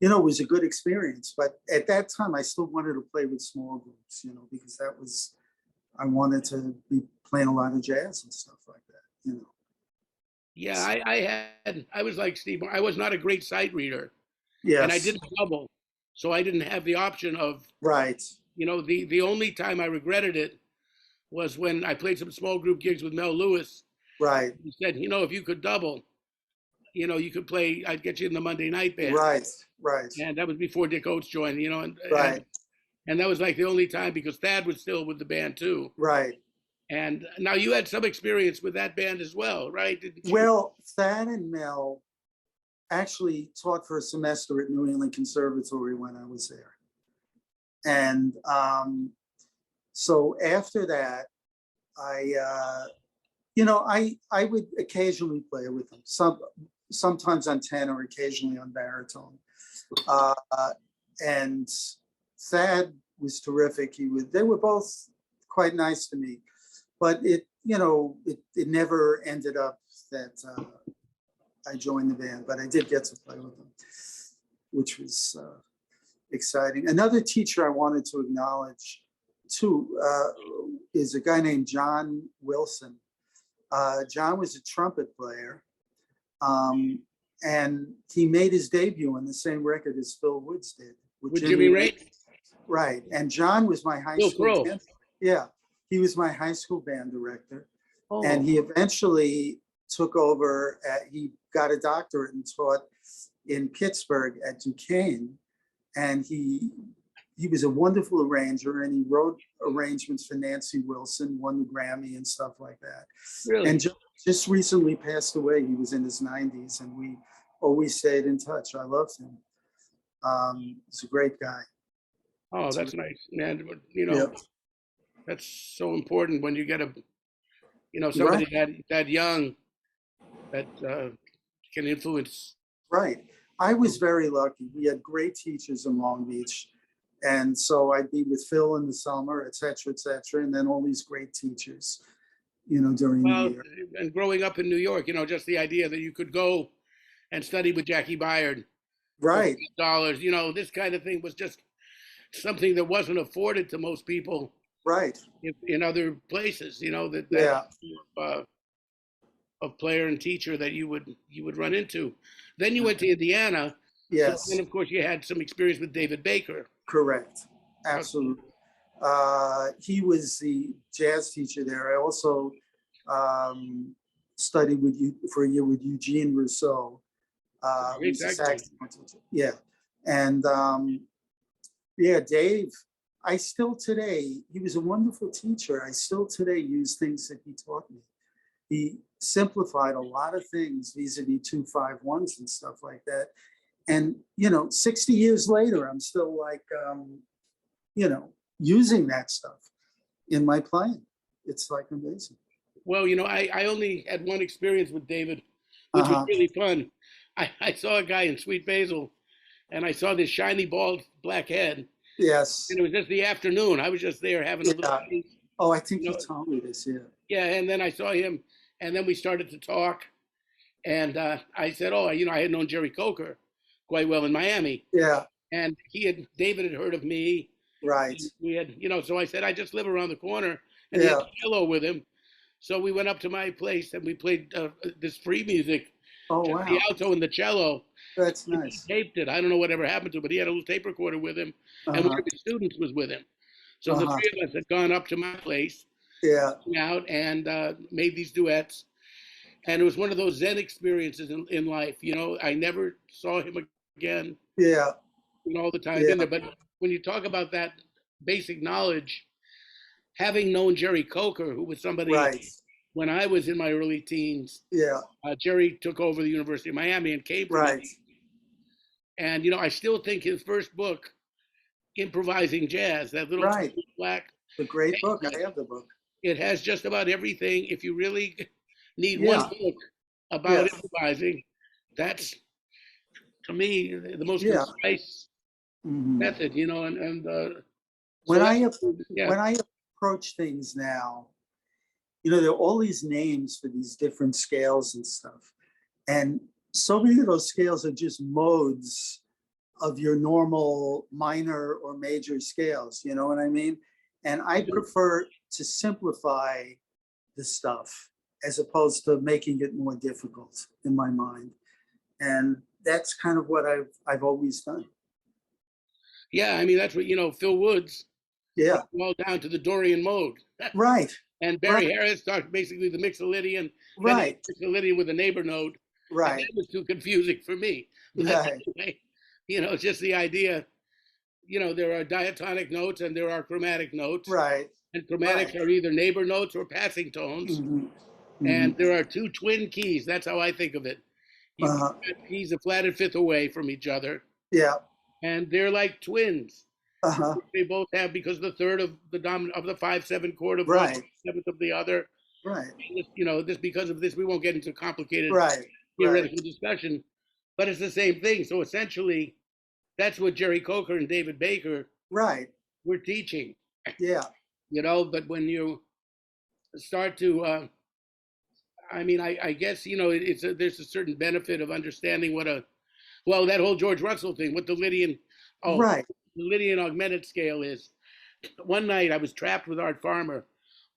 it was a good experience. But at that time, I still wanted to play with small groups, because I wanted to be playing a lot of jazz and stuff like that, Yeah, I was like Steve, I was not a great sight reader. Yes. And I didn't double. So I didn't have the option of, the only time I regretted it was when I played some small group gigs with Mel Lewis. Right. He said, if you could double, you could play. I'd get you in the Monday night band, Right, right, and that was before Dick Oates joined. right, And that was like the only time because Thad was still with the band too. right. And now you had some experience with that band as well, right? Didn't you? Well, Thad and Mel actually taught for a semester at New England Conservatory when I was there. And so after that, I would occasionally play with them, sometimes on tenor, occasionally on baritone. And Thad was terrific. They were both quite nice to me, but it never ended up that I joined the band, but I did get to play with them, which was exciting. Another teacher I wanted to acknowledge too is a guy named John Wilson. John was a trumpet player, and he made his debut on the same record as Phil Woods did. With Jimmy Ray? Right. And John was my high school band. Yeah, he was my high school band director. Oh. And he eventually took over, he got a doctorate and taught in Pittsburgh at Duquesne. And he was a wonderful arranger, and he wrote arrangements for Nancy Wilson, won the Grammy and stuff like that. Really? And just recently passed away. He was in his 90s, and we always stayed in touch. I loved him. He's a great guy. Oh, that's nice, man. That's so important when you get somebody that young that can influence. Right. I was very lucky. We had great teachers in Long Beach. And so I'd be with Phil in the summer, et cetera, and then all these great teachers, during the year. And growing up in New York, just the idea that you could go and study with Jackie Byard. Right. $50, this kind of thing was just something that wasn't afforded to most people. Right. In other places, of player and teacher that you would run into. Then you went to Indiana. Yes. And of course you had some experience with David Baker. Correct. Absolutely. He was the jazz teacher there. I also studied for a year with Eugene Rousseau. Yeah. And Dave, I still today, he was a wonderful teacher. I still today use things that he taught me. He simplified a lot of things vis-a-vis 2-5-1s and stuff like that. And, 60 years later, I'm still like, using that stuff in my playing. It's like amazing. Well, I only had one experience with David, which was really fun. I saw a guy in Sweet Basil, and I saw this shiny, bald, black head. Yes. And it was just the afternoon. I was just there having a little. Oh, I think you told me this, yeah. Yeah, and then I saw him, and then we started to talk. And I said, I had known Jerry Coker quite well in Miami. Yeah. And David had heard of me. Right. We had, so I said, I just live around the corner, and he had cello with him. So we went up to my place and we played this free music. Oh, wow. The alto and the cello. That's nice. He taped it. I don't know whatever happened to it, but he had a little tape recorder with him, and one of the students was with him. So the three of us had gone up to my place, out and made these duets. And it was one of those Zen experiences in life. I never saw him again. Yeah. All the time in there. But when you talk about that basic knowledge, having known Jerry Coker, who was somebody when I was in my early teens, Jerry took over the University of Miami and came to me. And, I still think his first book, Improvising Jazz, that little black. The great book. I have the book. It has just about everything. If you really need one book about improvising, that's, to me, the most concise method, when I approach things now, there are all these names for these different scales and stuff. And so many of those scales are just modes of your normal minor or major scales, you know what I mean? And I prefer to simplify the stuff as opposed to making it more difficult in my mind. And that's kind of what I've always done. Yeah, that's what, Phil Woods. Yeah. All down to the Dorian mode. Right. And Barry Harris talked basically the Mixolydian. Right. Mixolydian with a neighbor node. Right. That was too confusing for me. But Right. anyway, just the idea, there are diatonic notes and there are chromatic notes. Right. And chromatics are either neighbor notes or passing tones. Hmm. And there are two twin keys. That's how I think of it. You've got keys a flat and fifth away from each other. Yeah. And they're like twins. Uh-huh. They both have, because the third of the dominant of the 5/7 chord of Right. one, seventh of the other. Right. Just because of this, we won't get into complicated Right. theoretical discussion, but it's the same thing. So essentially, that's what Jerry Coker and David Baker Right. were teaching. Yeah. But when you start to, I guess there's a certain benefit of understanding that whole George Russell thing, what the Lydian, Right. the Lydian augmented scale is. One night I was trapped with Art Farmer.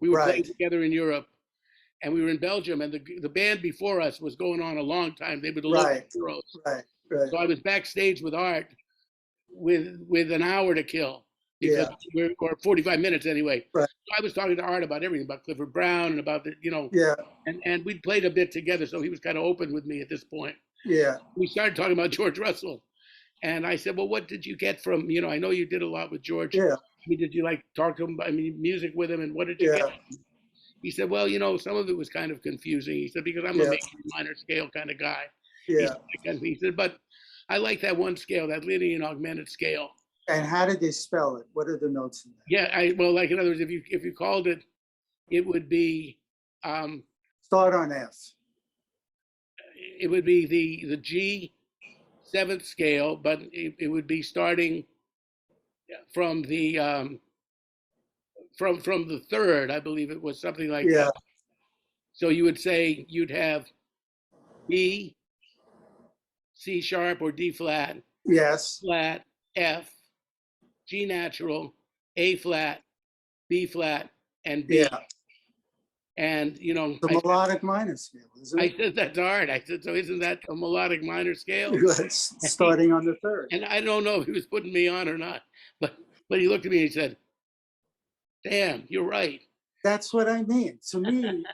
We were playing together in Europe, and we were in Belgium, and the band before us was going on a long time. They were the local heroes. Right. Right. So I was backstage with Art with an hour to kill, because or 45 minutes anyway. Right. So I was talking to Art about everything, about Clifford Brown and about Yeah. and we'd played a bit together, so he was kind of open with me at this point. Yeah. We started talking about George Russell, and I said, well, what did you get from, I know you did a lot with George. Yeah. Did you talk to him, music with him, and what did you get? He said, well, some of it was kind of confusing. He said, because I'm a major minor scale kind of guy. Yeah. He said, but I like that one scale, that Lydian augmented scale. And how did they spell it? What are the notes in there? Yeah, in other words, if you called it, it would be Start on F. It would be the G seventh scale, but it would be starting from the from the third, I believe it was something like that. So you would say you'd have B, C sharp or D flat, Yes. flat, F, G natural, A flat, B flat, and B. Yeah. And the melodic minor scale, isn't it? I said that's hard. I said, so isn't that a melodic minor scale? Starting on the third. And I don't know if he was putting me on or not, but he looked at me and he said, "Damn, you're right." That's what I mean. To me,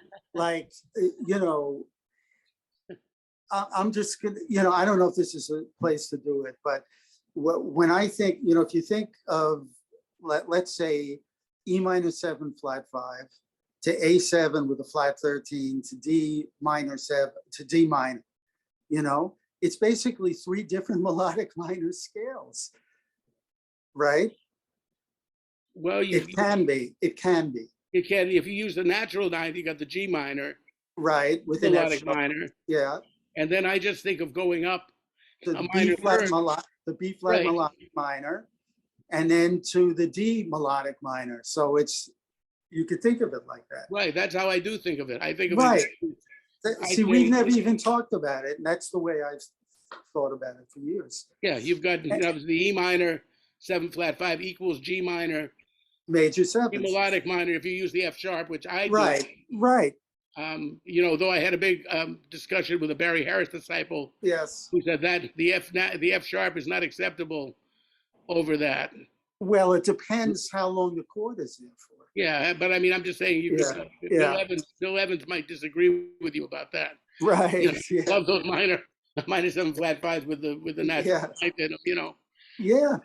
I'm just gonna, I don't know if this is a place to do it, but when I think, if you think of, let's say E minor 7 flat 5 to A7 with a flat 13 to D minor 7 to D minor, it's basically 3 different melodic minor scales, right? Well, it can be. It can, if you use the natural ninth, you got the G minor. Right, with an melodic minor. Yeah. And then I just think of going up the B flat melodic minor, and then to the D melodic minor. So you could think of it like that. Right, that's how I do think of it. I think of it. See, we've never even talked about it, and that's the way I've thought about it for years. Yeah, you've got the E minor 7 flat 5 equals G minor major 7. G melodic minor if you use the F sharp, which I do. Right. Though I had a big discussion with a Barry Harris disciple. Yes. Who said that the F sharp is not acceptable over that. Well, it depends how long the chord is there for. Yeah, but I'm just saying, Bill Evans might disagree with you about that. Right. Love those minor 7 flat 5s with the natural ninth in them, Yeah.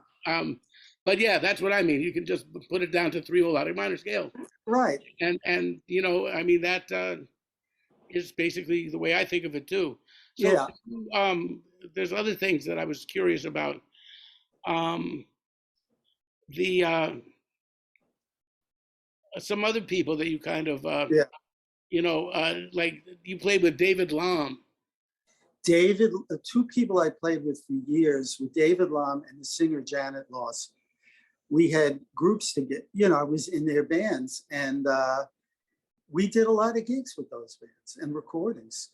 But yeah, that's what I mean. You can just put it down to 3 melodic minor scales. Right. And that is basically the way I think of it too. So, there's other things that I was curious about. Some other people that you kind of, like you played with David Lahm. David, 2 people I played with for years, with David Lahm and the singer Janet Lawson. We had groups to get, I was in their bands, and we did a lot of gigs with those bands and recordings.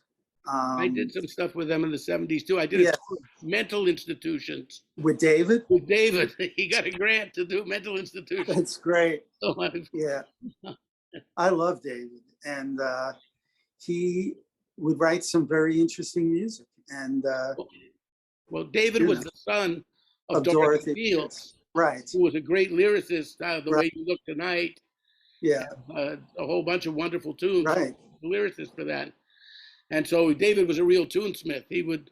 I did some stuff with them in the 70s too. I did mental institutions. With David? With David. He got a grant to do mental institutions. That's great. So, yeah. I love David. And he would write some very interesting music. And well, David was the son of Dorothy Fields. Right. Who was a great lyricist, The Way You Look Tonight. Yeah. A whole bunch of wonderful tunes. Right. Lyricist for that. And so David was a real tunesmith. He knew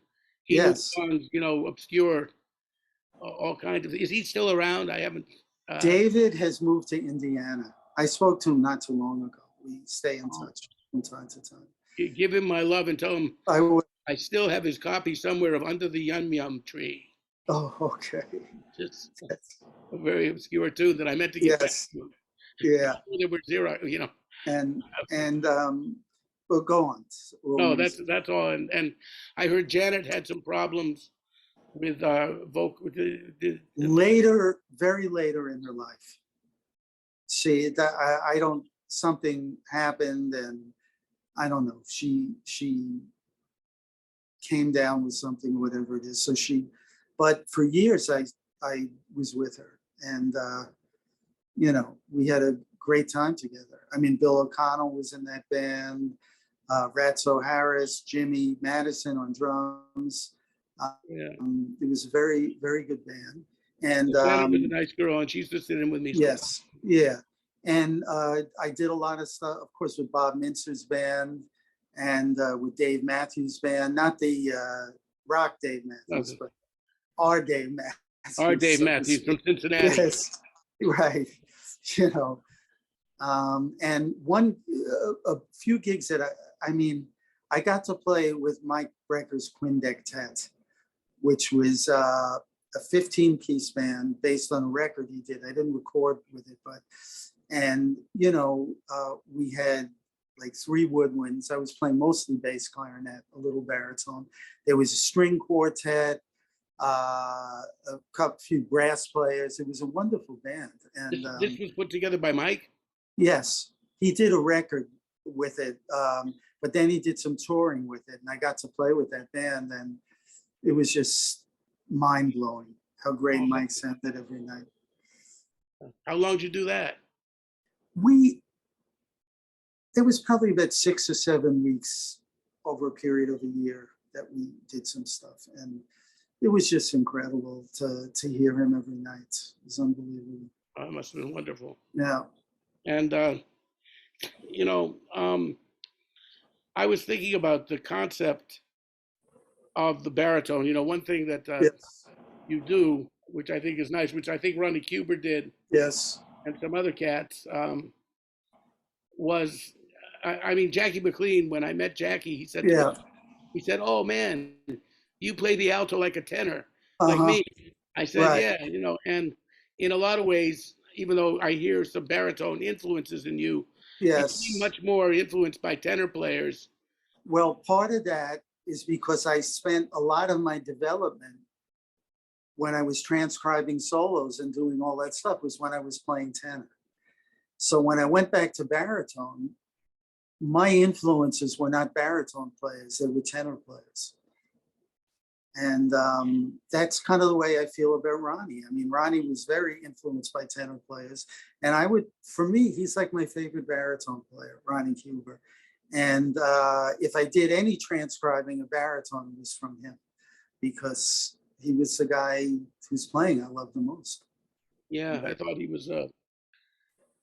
Yes. songs, obscure, all kinds of. Is he still around? I haven't. David has moved to Indiana. I spoke to him not too long ago. We stay in touch from time to time. Give him my love and tell him I would. I still have his copy somewhere of Under the Yum Yum Tree. Oh, okay. Just a very obscure tune that I meant to get back to him. Yeah. There were zero, And well, go on. No, that's all. And I heard Janet had some problems with vocal. Later, very later in her life. See, that I don't. Something happened, and I don't know. She came down with something, whatever it is. So but for years I was with her, and we had a great time together. I mean, Bill O'Connell was in that band, Ratso Harris, Jimmy Madison on drums. It was a very, very good band. And Janet was a nice girl, and she used to sit in with me. Yes, yeah. And I did a lot of stuff, of course, with Bob Mintzer's band and with Dave Matthews Band, not the rock Dave Matthews, but our Dave Matthews. Our Dave Matthews from Cincinnati. Yes, right. And a few gigs that I got to play with Mike Brecker's Quindectet, which was a 15-piece band based on a record he did. I didn't record with it, we had like 3 woodwinds. I was playing mostly bass clarinet, a little baritone. There was a string quartet, a few brass players. It was a wonderful band. And this was put together by Mike? Yes, he did a record with it, but then he did some touring with it, and I got to play with that band, and it was just mind-blowing how great Mike sounded every night. How long did you do that? It was probably about 6 or 7 weeks over a period of a year that we did some stuff, and it was just incredible to hear him every night. It was unbelievable. Oh, it must have been wonderful. Yeah. And, I was thinking about the concept of the baritone. One thing that you do, which I think is nice, which I think Ronnie Cuber did, yes, and some other cats, was, Jackie McLean, when I met Jackie, he said, "Oh man, you play the alto like a tenor, like me." I said, right. Yeah, and in a lot of ways, even though I hear some baritone influences in you, yes, you're much more influenced by tenor players. Well, part of that is because I spent a lot of my development when I was transcribing solos and doing all that stuff was when I was playing tenor. So when I went back to baritone, my influences were not baritone players, they were tenor players. And that's kind of the way I feel about Ronnie. Ronnie was very influenced by tenor players. And for me, he's like my favorite baritone player, Ronnie Cuber. And if I did any transcribing of baritone, it was from him because he was the guy whose playing I loved the most. Yeah, I thought he was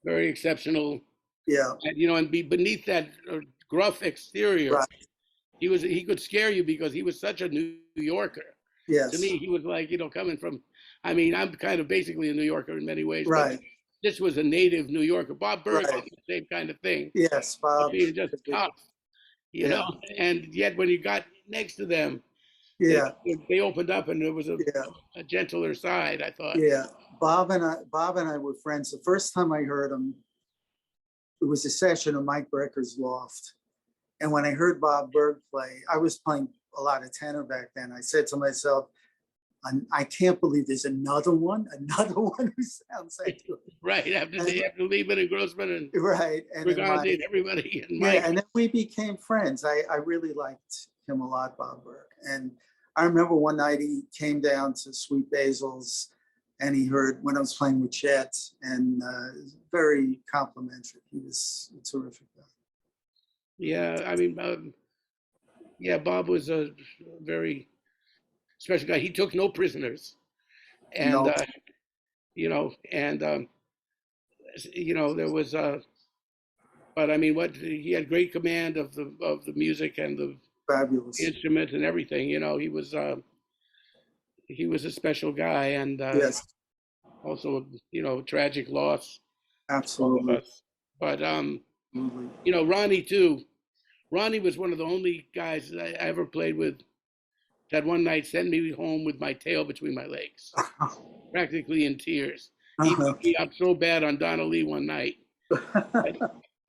very exceptional. Yeah. And beneath that gruff exterior, right. He could scare you because he was such a New Yorker. Yes. To me, he was like, coming from, I'm kind of basically a New Yorker in many ways. Right. This was a native New Yorker. Bob Burg was the same kind of thing. Yes, Bob. He was just tough, you know. And yet when you got next to them, they opened up and there was a gentler side, I thought. Yeah, Bob and I were friends. The first time I heard him, it was a session of Mike Brecker's Loft. And when I heard Bob Burg play, I was playing a lot of tenor back then. I said to myself, I can't believe there's another one who sounds like you. Right, after Lehman and Grossman and right, and everybody. And Mike. And then we became friends. I really liked him a lot, Bob Burg. And I remember one night he came down to Sweet Basil's and he heard when I was playing with Chet and very complimentary. He was a terrific guy. Yeah, Bob was a very special guy. He took no prisoners, and no. There was but I mean, what he had great command of the music and the Fabulous. instruments and everything. You know, he was a special guy, and Yes, also, you know, tragic loss for all of absolutely. us. But Absolutely. you know, Ronnie too. Ronnie was one of the only guys that I ever played with that one night sent me home with my tail between my legs, practically in tears. He Uh-huh. beat me up so bad on Donna Lee one night.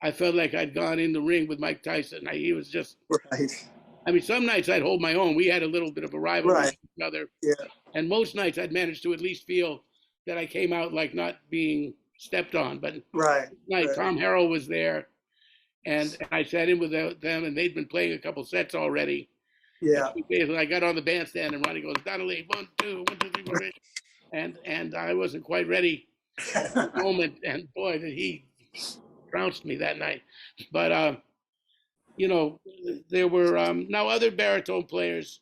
I felt like I'd gone in the ring with Mike Tyson. He was just, Right. I mean, some nights I'd hold my own. We had a little bit of a rivalry with Right. each other. Yeah. And most nights I'd manage to at least feel that I came out like not being stepped on. But Right. night, Right. Tom Harrell was there, and I sat in with them, and they'd been playing a couple sets already. Yeah. And I got on the bandstand, and Ronnie goes, Donnelly, 1, 2, 1, 2, 3, 4, 8. And I wasn't quite ready at the moment, and boy, did he trounced me that night. But you know, there were now other baritone players.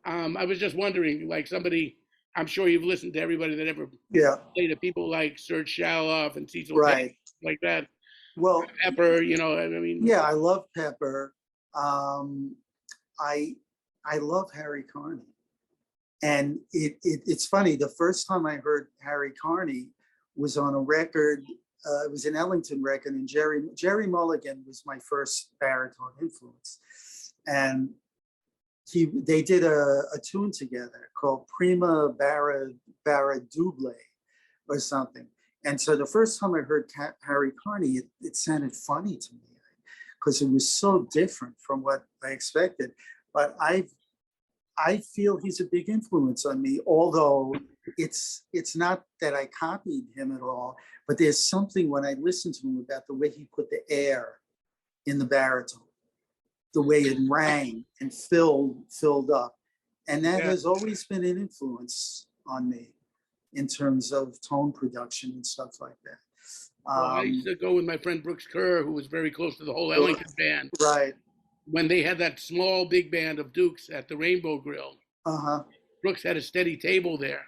I was just wondering, like somebody, I'm sure you've listened to everybody that ever Yeah. played it, people like Serge Shaloff and Cecil Right. Day, like that. Well, Pepper, you know, I mean, yeah, I love Pepper. I love Harry Carney. And it's funny, the first time I heard Harry Carney was on a record, it was an Ellington record, and Gerry Mulligan was my first baritone influence. And they did a tune together called Prima Bara Double or something. And so the first time I heard Harry Carney, it sounded funny to me because it was so different from what I expected. But I feel he's a big influence on me, although it's not that I copied him at all, but there's something when I listen to him about the way he put the air in the baritone, the way it rang and filled up. And that has always been an influence on me in terms of tone production and stuff like that. Well, I used to go with my friend Brooks Kerr, who was very close to the whole Ellington band. Right. When they had that small big band of Dukes at the Rainbow Grill, Brooks had a steady table there.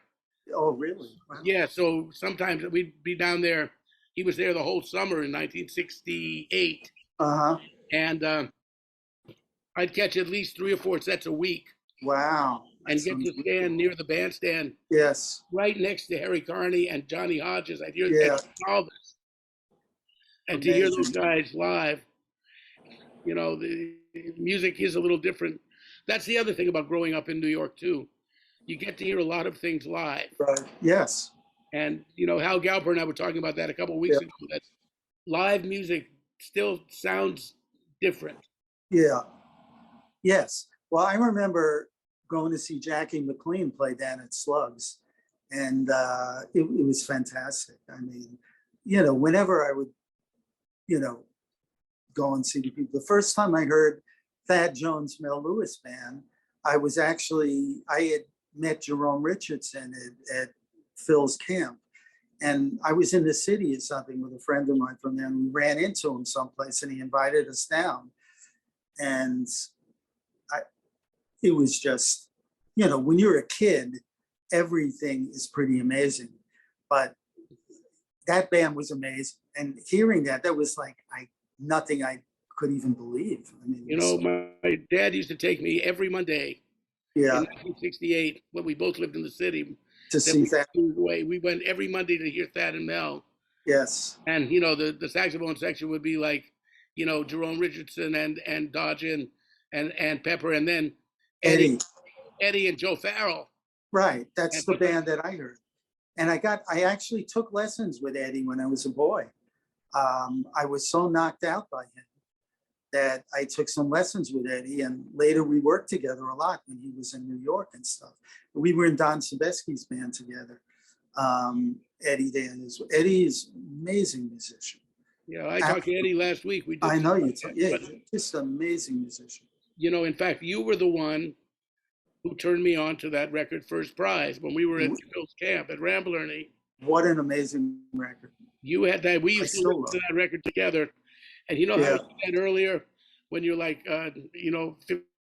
Oh, really? Wow. Yeah, so sometimes we'd be down there. He was there the whole summer in 1968. And I'd catch at least 3 or 4 sets a week. Wow. And get to stand near the bandstand. Yes. Right next to Harry Carney and Johnny Hodges. I'd hear all this. And amazing. To hear those guys live, you know, the music is a little different. That's the other thing about growing up in New York, too. You get to hear a lot of things live. Right. Yes. And, you know, Hal Galper and I were talking about that a couple of weeks ago, that live music still sounds different. Yeah. Yes. Well, I remember going to see Jackie McLean play down at Slugs, and it was fantastic. I mean, you know, whenever I would, you know, go and see the people. The first time I heard Thad Jones' Mel Lewis band, I had met Jerome Richardson at Phil's camp. And I was in the city or something with a friend of mine from there, and we ran into him someplace, and he invited us down. And it was just, you know, when you're a kid, everything is pretty amazing. But that band was amazing. And hearing that was like nothing I could even believe. I mean, you know, my dad used to take me every Monday in 1968 when we both lived in the city. To see Thad. We went every Monday to hear Thad and Mel. Yes. And, you know, the saxophone section would be like, you know, Jerome Richardson and Dodgen and Pepper, and then Eddie and Joe Farrell. Right. That's the band that I heard. And I actually took lessons with Eddie when I was a boy. I was so knocked out by him that I took some lessons with Eddie, and later we worked together a lot when he was in New York and stuff. We were in Don Sebesky's band together. Eddie is an amazing musician. Yeah, I talked to Eddie last week. I know you. Just an amazing musician. You know, in fact, you were the one who turned me on to that record, First Prize, when we were at Phil's camp at Rambler. What an amazing record. You had that. We used to listen to that record together. And you know how you said earlier, when you're like, you know,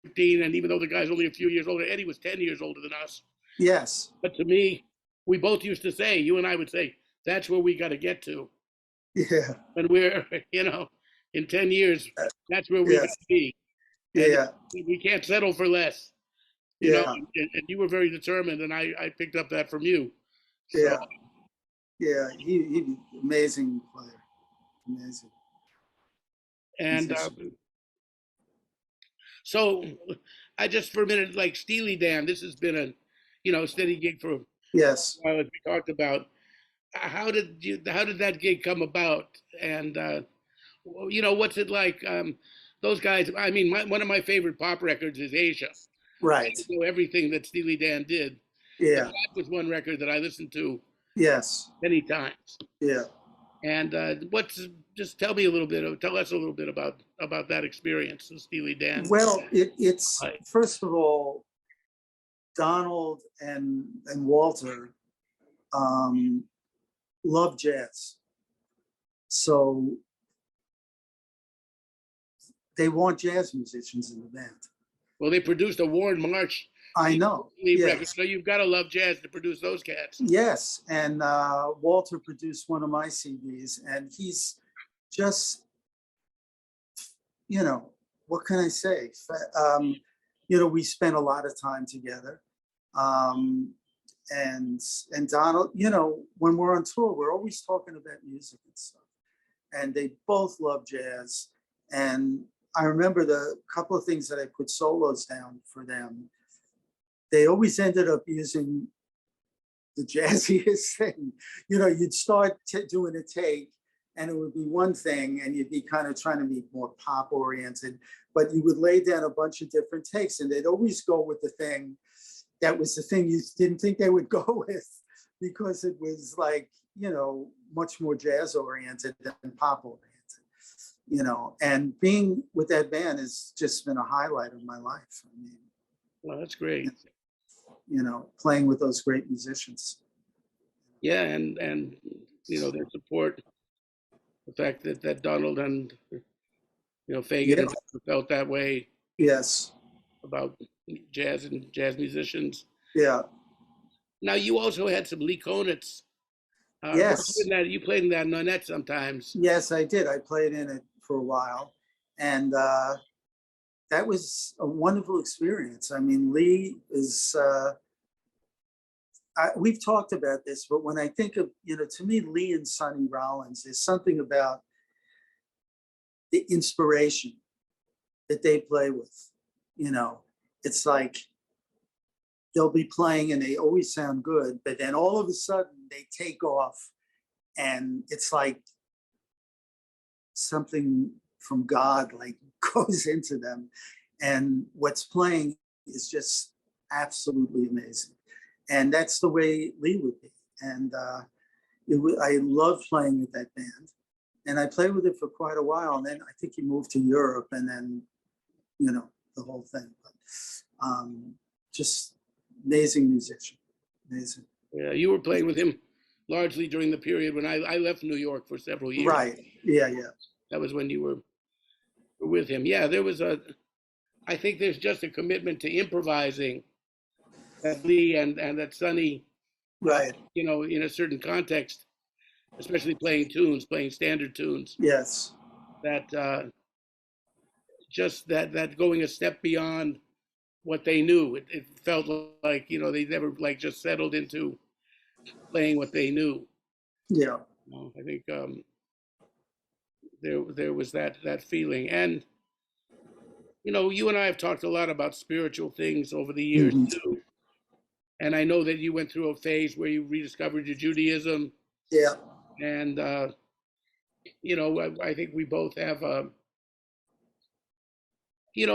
15, and even though the guy's only a few years older, Eddie was 10 years older than us. Yes. But to me, we both used to say, you and I would say, that's where we got to get to. Yeah. And we're, you know, in 10 years, that's where we're Yeah, going to be. And yeah, we can't settle for less, you know, yeah, and you were very determined, and I picked up that from you. So, yeah, yeah. He amazing player, amazing and musician. so I just for a minute, like Steely Dan, this has been a, steady gig for a Yes, while, as we talked about. How did that gig come about? And, what's it like? Those guys, I mean, one of my favorite pop records is Asia. I right. don't know everything that Steely Dan did, but Yeah, that was one record that I listened to yes, many times. yeah. And just tell us a little bit about that experience of Steely Dan. Well, it's Right. first of all, Donald and Walter um, love jazz, so they want jazz musicians in the band. Well, they produced a Warren Marsh I know. record, Yes, so you've got to love jazz to produce those cats. yes, and Walter produced one of my CDs, and he's just, what can I say? We spent a lot of time together. Um, and Donald, when we're on tour, we're always talking about music and stuff. And they both love jazz. And I remember the couple of things that I put solos down for them. They always ended up using the jazziest thing. You'd start doing a take, and it would be one thing, and you'd be kind of trying to be more pop oriented, but you would lay down a bunch of different takes, and they'd always go with the thing that was the thing you didn't think they would go with, because it was like, much more jazz oriented than pop oriented, and being with that band has just been a highlight of my life. I mean, Well, that's great. Playing with those great musicians. Yeah, and their support, the fact that Donald and Fagan Yeah. and Dexter felt that way Yes. about jazz and jazz musicians. Yeah. Now you also had some Lee Konitz. Yes. You played in that Nonette sometimes. Yes, I did. I played in it for a while, and that was a wonderful experience. I mean, Lee is. We've talked about this, but when I think of, to me, Lee and Sonny Rollins, there's something about the inspiration that they play with. It's like they'll be playing and they always sound good, but then all of a sudden they take off, and it's like something from God like goes into them, and what's playing is just absolutely amazing. And that's the way Lee would be. And I love playing with that band, and I played with it for quite a while. And then I think he moved to Europe, and then the whole thing. But just amazing musician, amazing. Yeah, you were playing with him largely during the period when I left New York for several years. Right. Yeah. Yeah. That was when you were with him. Yeah, I think there's just a commitment to improvising that Lee and that Sonny, Right. in a certain context, especially playing standard tunes, Yes. that just that going a step beyond what they knew. It felt like, they never like just settled into playing what they knew. Yeah. I think there was that feeling. And you and I have talked a lot about spiritual things over the years too. And I know that you went through a phase where you rediscovered your Judaism. Yeah. And I think we both have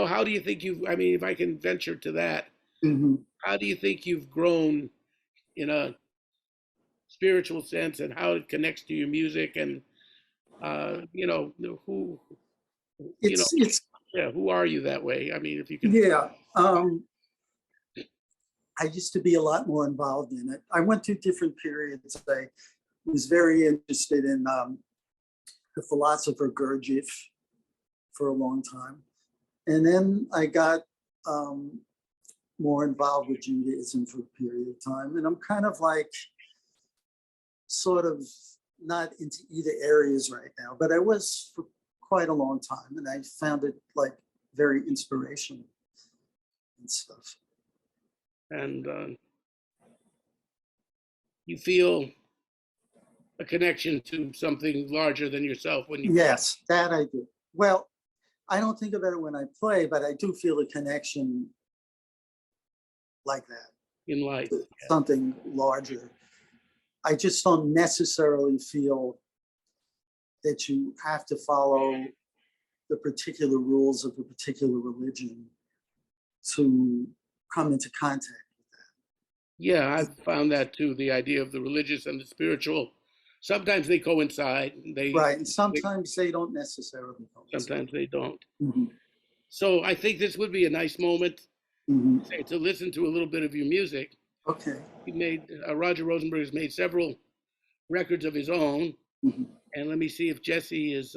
how do you think I mean, if I can venture to that, how do you think you've grown in a spiritual sense, and how it connects to your music, and who It's yeah, who are you that way? I mean, if you can. yeah. I used to be a lot more involved in it. I went through different periods. I was very interested in the philosopher Gurdjieff for a long time. And then I got more involved with Judaism for a period of time. And I'm kind of like sort of not into either areas right now, but I was for quite a long time, and I found it like very inspirational and stuff. And you feel a connection to something larger than yourself when you Yes, that I do. Well, I don't think about it when I play, but I do feel a connection like that, in life. to something larger. I just don't necessarily feel that you have to follow the particular rules of a particular religion to come into contact with that. Yeah, I've found that too. The idea of the religious and the spiritual, sometimes they coincide. Right, and sometimes they don't necessarily coincide. Sometimes they don't. Mhm. So I think this would be a nice moment Mhm. to listen to a little bit of your music. Okay. He made Roger Rosenberg has made several records of his own, Mhm. and let me see if Jessy is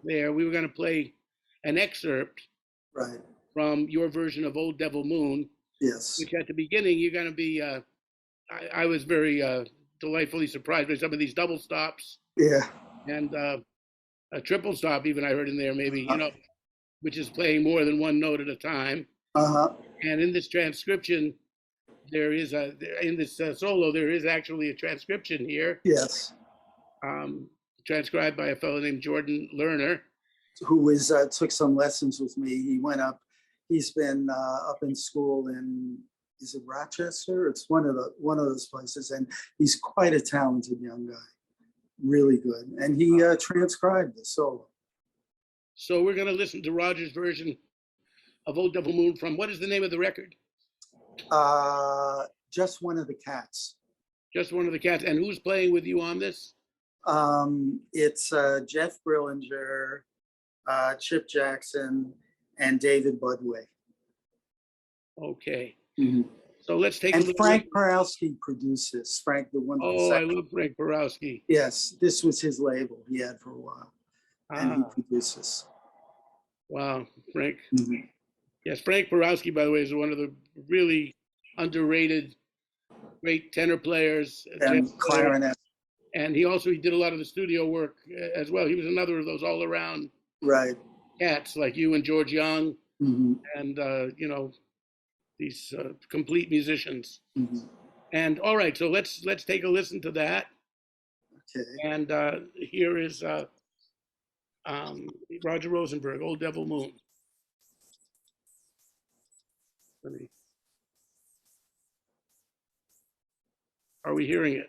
there. We were going to play an excerpt Right. from your version of Old Devil Moon, Yes. which at the beginning you're going to be. I was very delightfully surprised by some of these double stops Yeah. and a triple stop. Even I heard in there maybe Uh-huh. which is playing more than one note at a time. Uh-huh. And in this transcription, there is in this solo there is actually a transcription here, Yes. transcribed by a fellow named Jordan Lerner. Who took some lessons with me. He went up. He's been up in school in, is it Rochester? It's one of those places, and he's quite a talented young guy, really good. And he transcribed the solo. So we're going to listen to Roger's version of Old Devil Moon from, what is the name of the record? Just One of the Cats. Just One of the Cats. And who's playing with you on this? It's Jeff Brillinger, Chip Jackson, and David Budway. Okay. Mm-hmm. So let's take and a look. Frank Borowski produced this. Frank, the one. Oh, I love Frank Borowski. Yes, this was his label he had for a while, and he produced this. Wow, Frank. Mm-hmm. Yes, Frank Borowski, by the way, is one of the really underrated great tenor players. And clarinet. And he did a lot of the studio work as well. He was another of those all-around right cats like you and George Young, mm-hmm. and these complete musicians. Mm-hmm. And all right, so let's take a listen to that. Okay. And here is Roger Rosenberg, Old Devil Moon. Are we hearing it?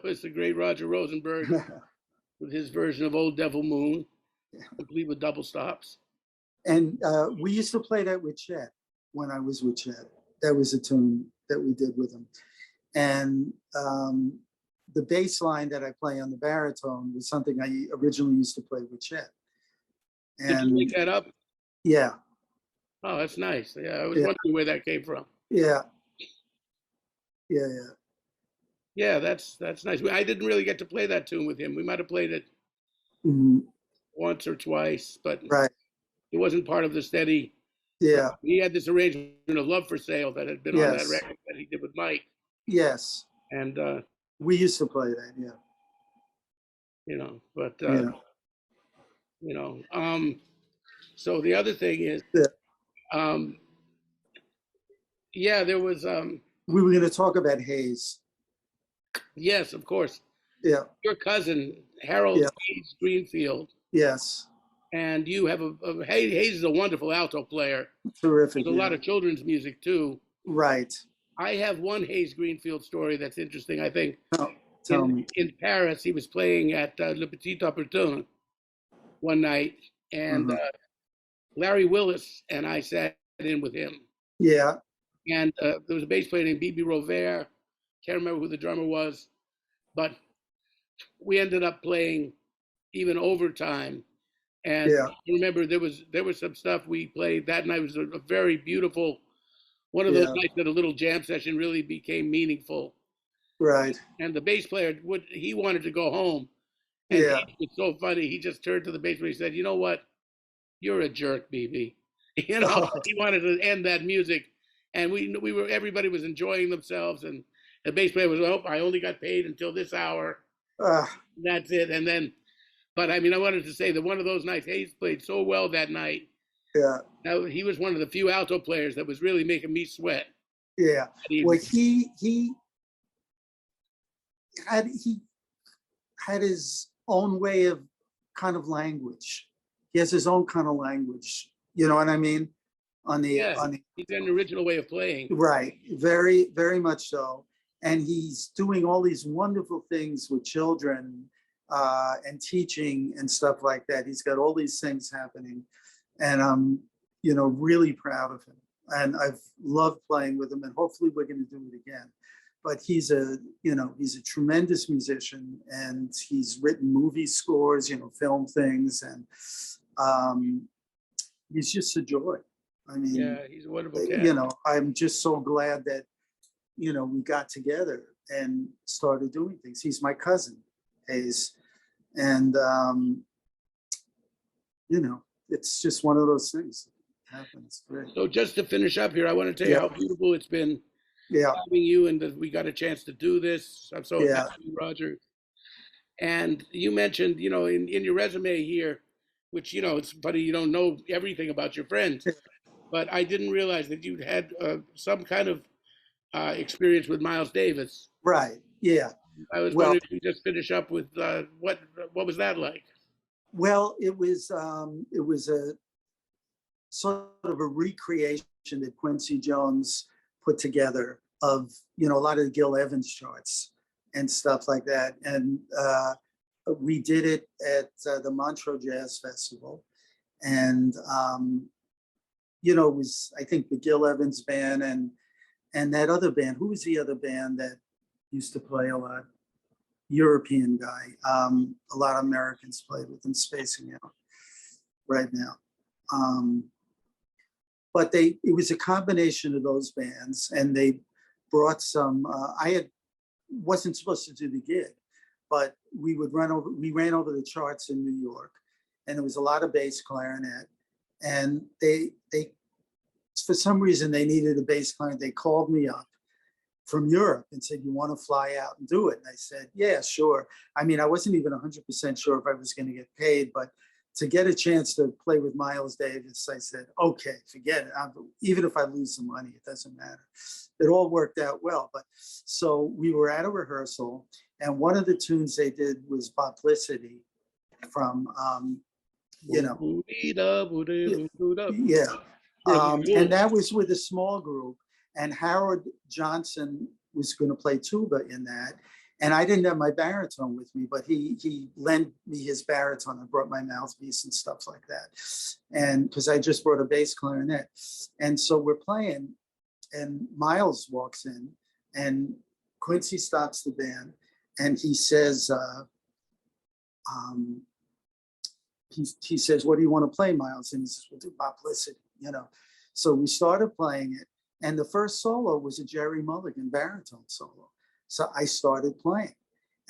was the great Roger Rosenberg with his version of Old Devil Moon, complete with double stops. And we used to play that with Chet when I was with Chet. That was a tune that we did with him. And the bass line that I play on the baritone was something I originally used to play with Chet. And did you make that up? Yeah. Oh, that's nice. Yeah, I was wondering where that came from. Yeah. Yeah, that's nice. I didn't really get to play that tune with him. We might have played it once or twice, but it wasn't part of the steady. Yeah. He had this arrangement of Love for Sale that had been on that record that he did with Mike. Yes. And we used to play that, yeah. You know, but you know, so the other thing is there was we were gonna talk about Hayes. Yes, of course. Yeah. Your cousin, Harold Hayes Greenfield. Yes. And you have Hayes is a wonderful alto player. Terrific. There's a lot of children's music too. Right. I have one Hayes Greenfield story that's interesting, I think. Tell me. In Paris, he was playing at Le Petit Opportun one night, and Larry Willis and I sat in with him. Yeah. And there was a bass player named Bibi Rovere. Can't remember who the drummer was, but we ended up playing even overtime. And I remember there was some stuff we played that night. It was a very beautiful, one of those nights that a little jam session really became meaningful. Right. And the bass player he wanted to go home. And it was so funny. He just turned to the bass player and said, "You know what? You're a jerk, BB." You know, he wanted to end that music, and everybody was enjoying themselves, and the bass player was, "Oh, I only got paid until this hour. That's it." And then, but I mean, I wanted to say that one of those nights, Hayes played so well that night. Yeah. Now, he was one of the few alto players that was really making me sweat. Yeah. Well, he had his own way of kind of language. He has his own kind of language. You know what I mean? He's an original way of playing. Right. Very, very much so. And he's doing all these wonderful things with children and teaching and stuff like that. He's got all these things happening. And I'm, really proud of him. And I've loved playing with him, and hopefully we're going to do it again. But he's a tremendous musician, and he's written movie scores, film things, and he's just a joy. I mean, he's a wonderful cat. I'm just so glad that, we got together and started doing things. He's my cousin, Hayes. And, it's just one of those things that happens. Great. So just to finish up here, I want to tell you how beautiful it's been having you, and that we got a chance to do this. I'm so happy, Roger. And you mentioned, in your resume here, which, it's funny, you don't know everything about your friends, but I didn't realize that you'd had some kind of experience with Miles Davis. Right. Yeah. I was wondering if you just finish up with what was that like? Well, it was a sort of a recreation that Quincy Jones put together of, a lot of the Gil Evans charts and stuff like that. And we did it at the Montreux Jazz Festival. And, it was, I think, the Gil Evans band and that other band. Who was the other band that used to play a lot? European guy. A lot of Americans played with him, spacing out right now. But it was a combination of those bands, and they brought some. Wasn't supposed to do the gig, but we ran over the charts in New York, and there was a lot of bass clarinet, and they for some reason they needed a bass clarinet. They called me up from Europe and said, "You want to fly out and do it?" And I said, "Yeah, sure." I mean, I wasn't even 100% sure if I was going to get paid, but to get a chance to play with Miles Davis, I said, "Okay, forget it. Even if I lose some money, it doesn't matter." It all worked out well. But so we were at a rehearsal, and one of the tunes they did was Boplicity from, Yeah. And that was with a small group. And Howard Johnson was going to play tuba in that. And I didn't have my baritone with me, but he lent me his baritone. I brought my mouthpiece and stuff like that. And because I just brought a bass clarinet. And so we're playing, and Miles walks in, and Quincy stops the band, and he says, he says, "What do you want to play, Miles?" And he says, "We'll do Boplicity," you know. So we started playing it, and the first solo was a Gerry Mulligan baritone solo. So I started playing,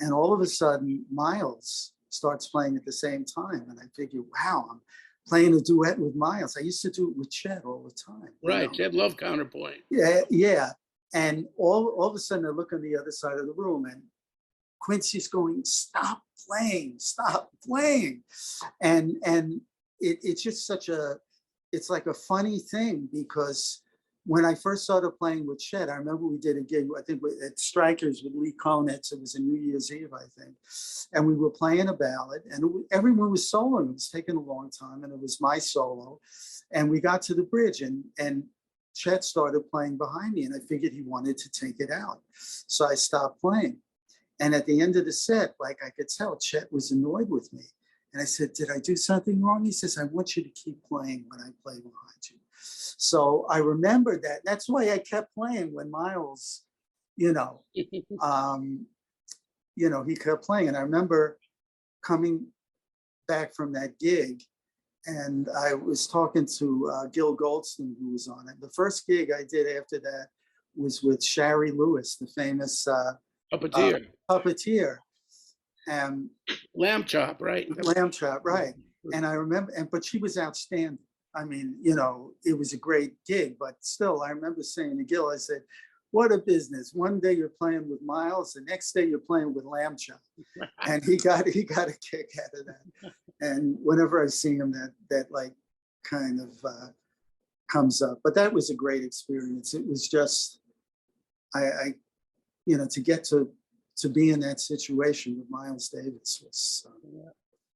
and all of a sudden, Miles starts playing at the same time, and I figured, wow, I'm playing a duet with Miles. I used to do it with Chet all the time. Right, Chet loved counterpoint. Yeah, yeah. And all of a sudden, I look on the other side of the room, and Quincy's going, "Stop playing, stop playing." And it's just such a, it's like a funny thing, because when I first started playing with Chet, I remember we did a gig, I think at Strikers with Lee Konitz. It was a New Year's Eve, I think. And we were playing a ballad, and everyone was soloing. It was taking a long time, and it was my solo. And we got to the bridge, and Chet started playing behind me, and I figured he wanted to take it out. So I stopped playing. And at the end of the set, like I could tell, Chet was annoyed with me. And I said, "Did I do something wrong?" He says, "I want you to keep playing when I play behind you." So I remember that. That's why I kept playing when Miles, you know, he kept playing. And I remember coming back from that gig, and I was talking to Gil Goldstein, who was on it. The first gig I did after that was with Shari Lewis, the famous puppeteer. Lamb chop, right? Lamb chop, right. And I remember, but she was outstanding. I mean, it was a great gig, but still, I remember saying to Gil, I said, "What a business. One day you're playing with Miles, the next day you're playing with Lamb chop." And he got a kick out of that. And whenever I see him, that like kind of comes up. But that was a great experience. It was just, I to get to be in that situation with Miles Davis was.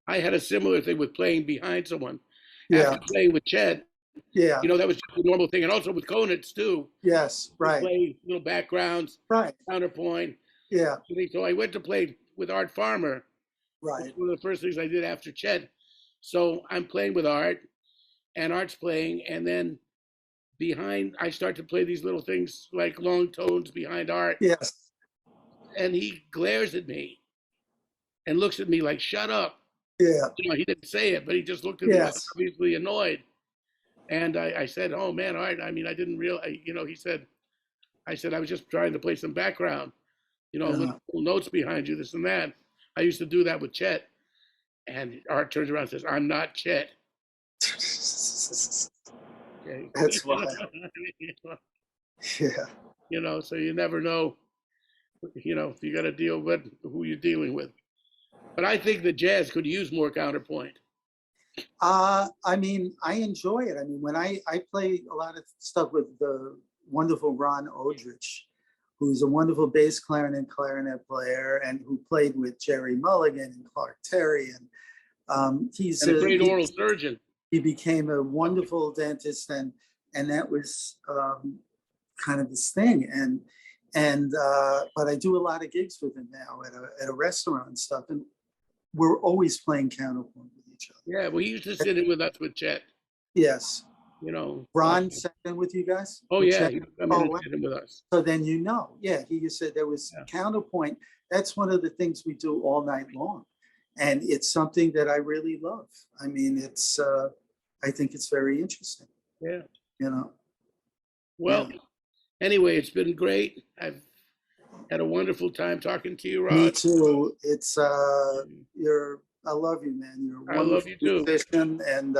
I had a similar thing with playing behind someone. Yeah. After playing with Chet, yeah, that was just a normal thing, and also with Konitz too. Yes, right. Play little backgrounds, right, counterpoint. Yeah, So I went to play with Art Farmer. right. One of the first things I did after Chet. So I'm playing with Art, and Art's playing, and then behind, I start to play these little things like long tones behind Art. Yes. And he glares at me and looks at me like, "Shut up." Yeah. He didn't say it, but he just looked at me like Yes. obviously annoyed. And I said, "Oh man, Art, I mean, I didn't realize," he said, I said, "I was just trying to play some background, little notes behind you, this and that. I used to do that with Chet." And Art turns around and says, "I'm not Chet." Okay. That's wild. Yeah. So you never know, you got to deal with who you're dealing with. But I think the jazz could use more counterpoint. I mean, I enjoy it. I mean, when I play a lot of stuff with the wonderful Ron Odrich, who's a wonderful bass clarinet player, and who played with Gerry Mulligan and Clark Terry, and he's a great oral surgeon. He became a wonderful dentist, and that was kind of his thing. But I do a lot of gigs with him now at a restaurant and stuff, and we're always playing counterpoint with each other. Yeah, well, he used to sit in with us with Chet. Yes. Ron sat in with you guys? Oh, yeah, he sit in with us. So then yeah, he said there was counterpoint. That's one of the things we do all night long. And it's something that I really love. I mean, it's, I think it's very interesting. Yeah. Well, anyway, it's been great. I've had a wonderful time talking to you, Rod. Me too. It's, I love you, man. You're a wonderful musician, and,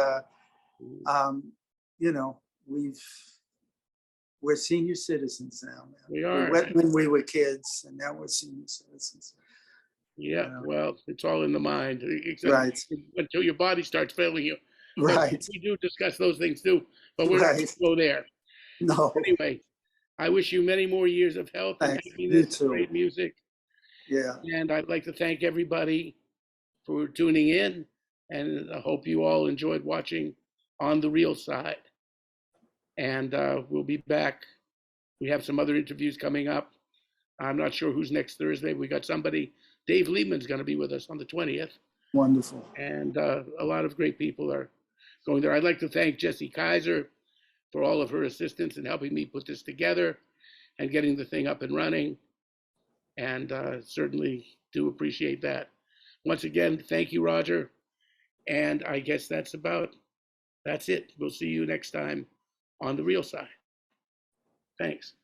we're senior citizens now, man. We are. When we were kids, and now we're senior citizens. Yeah, well, it's all in the mind. Right. Until your body starts failing you. Right. But we do discuss those things too, but we're not going to go there. No. Anyway, I wish you many more years of health and happiness, great music. Yeah. And I'd like to thank everybody for tuning in, and I hope you all enjoyed watching On the Real Side. And we'll be back. We have some other interviews coming up. I'm not sure who's next Thursday. We got somebody, Dave Liebman's going to be with us on the 20th. Wonderful. And a lot of great people are going there. I'd like to thank Jessy Kaiser for all of her assistance in helping me put this together and getting the thing up and running. And certainly do appreciate that. Once again, thank you, Roger. And I guess that's it. We'll see you next time on The Real Side. Thanks.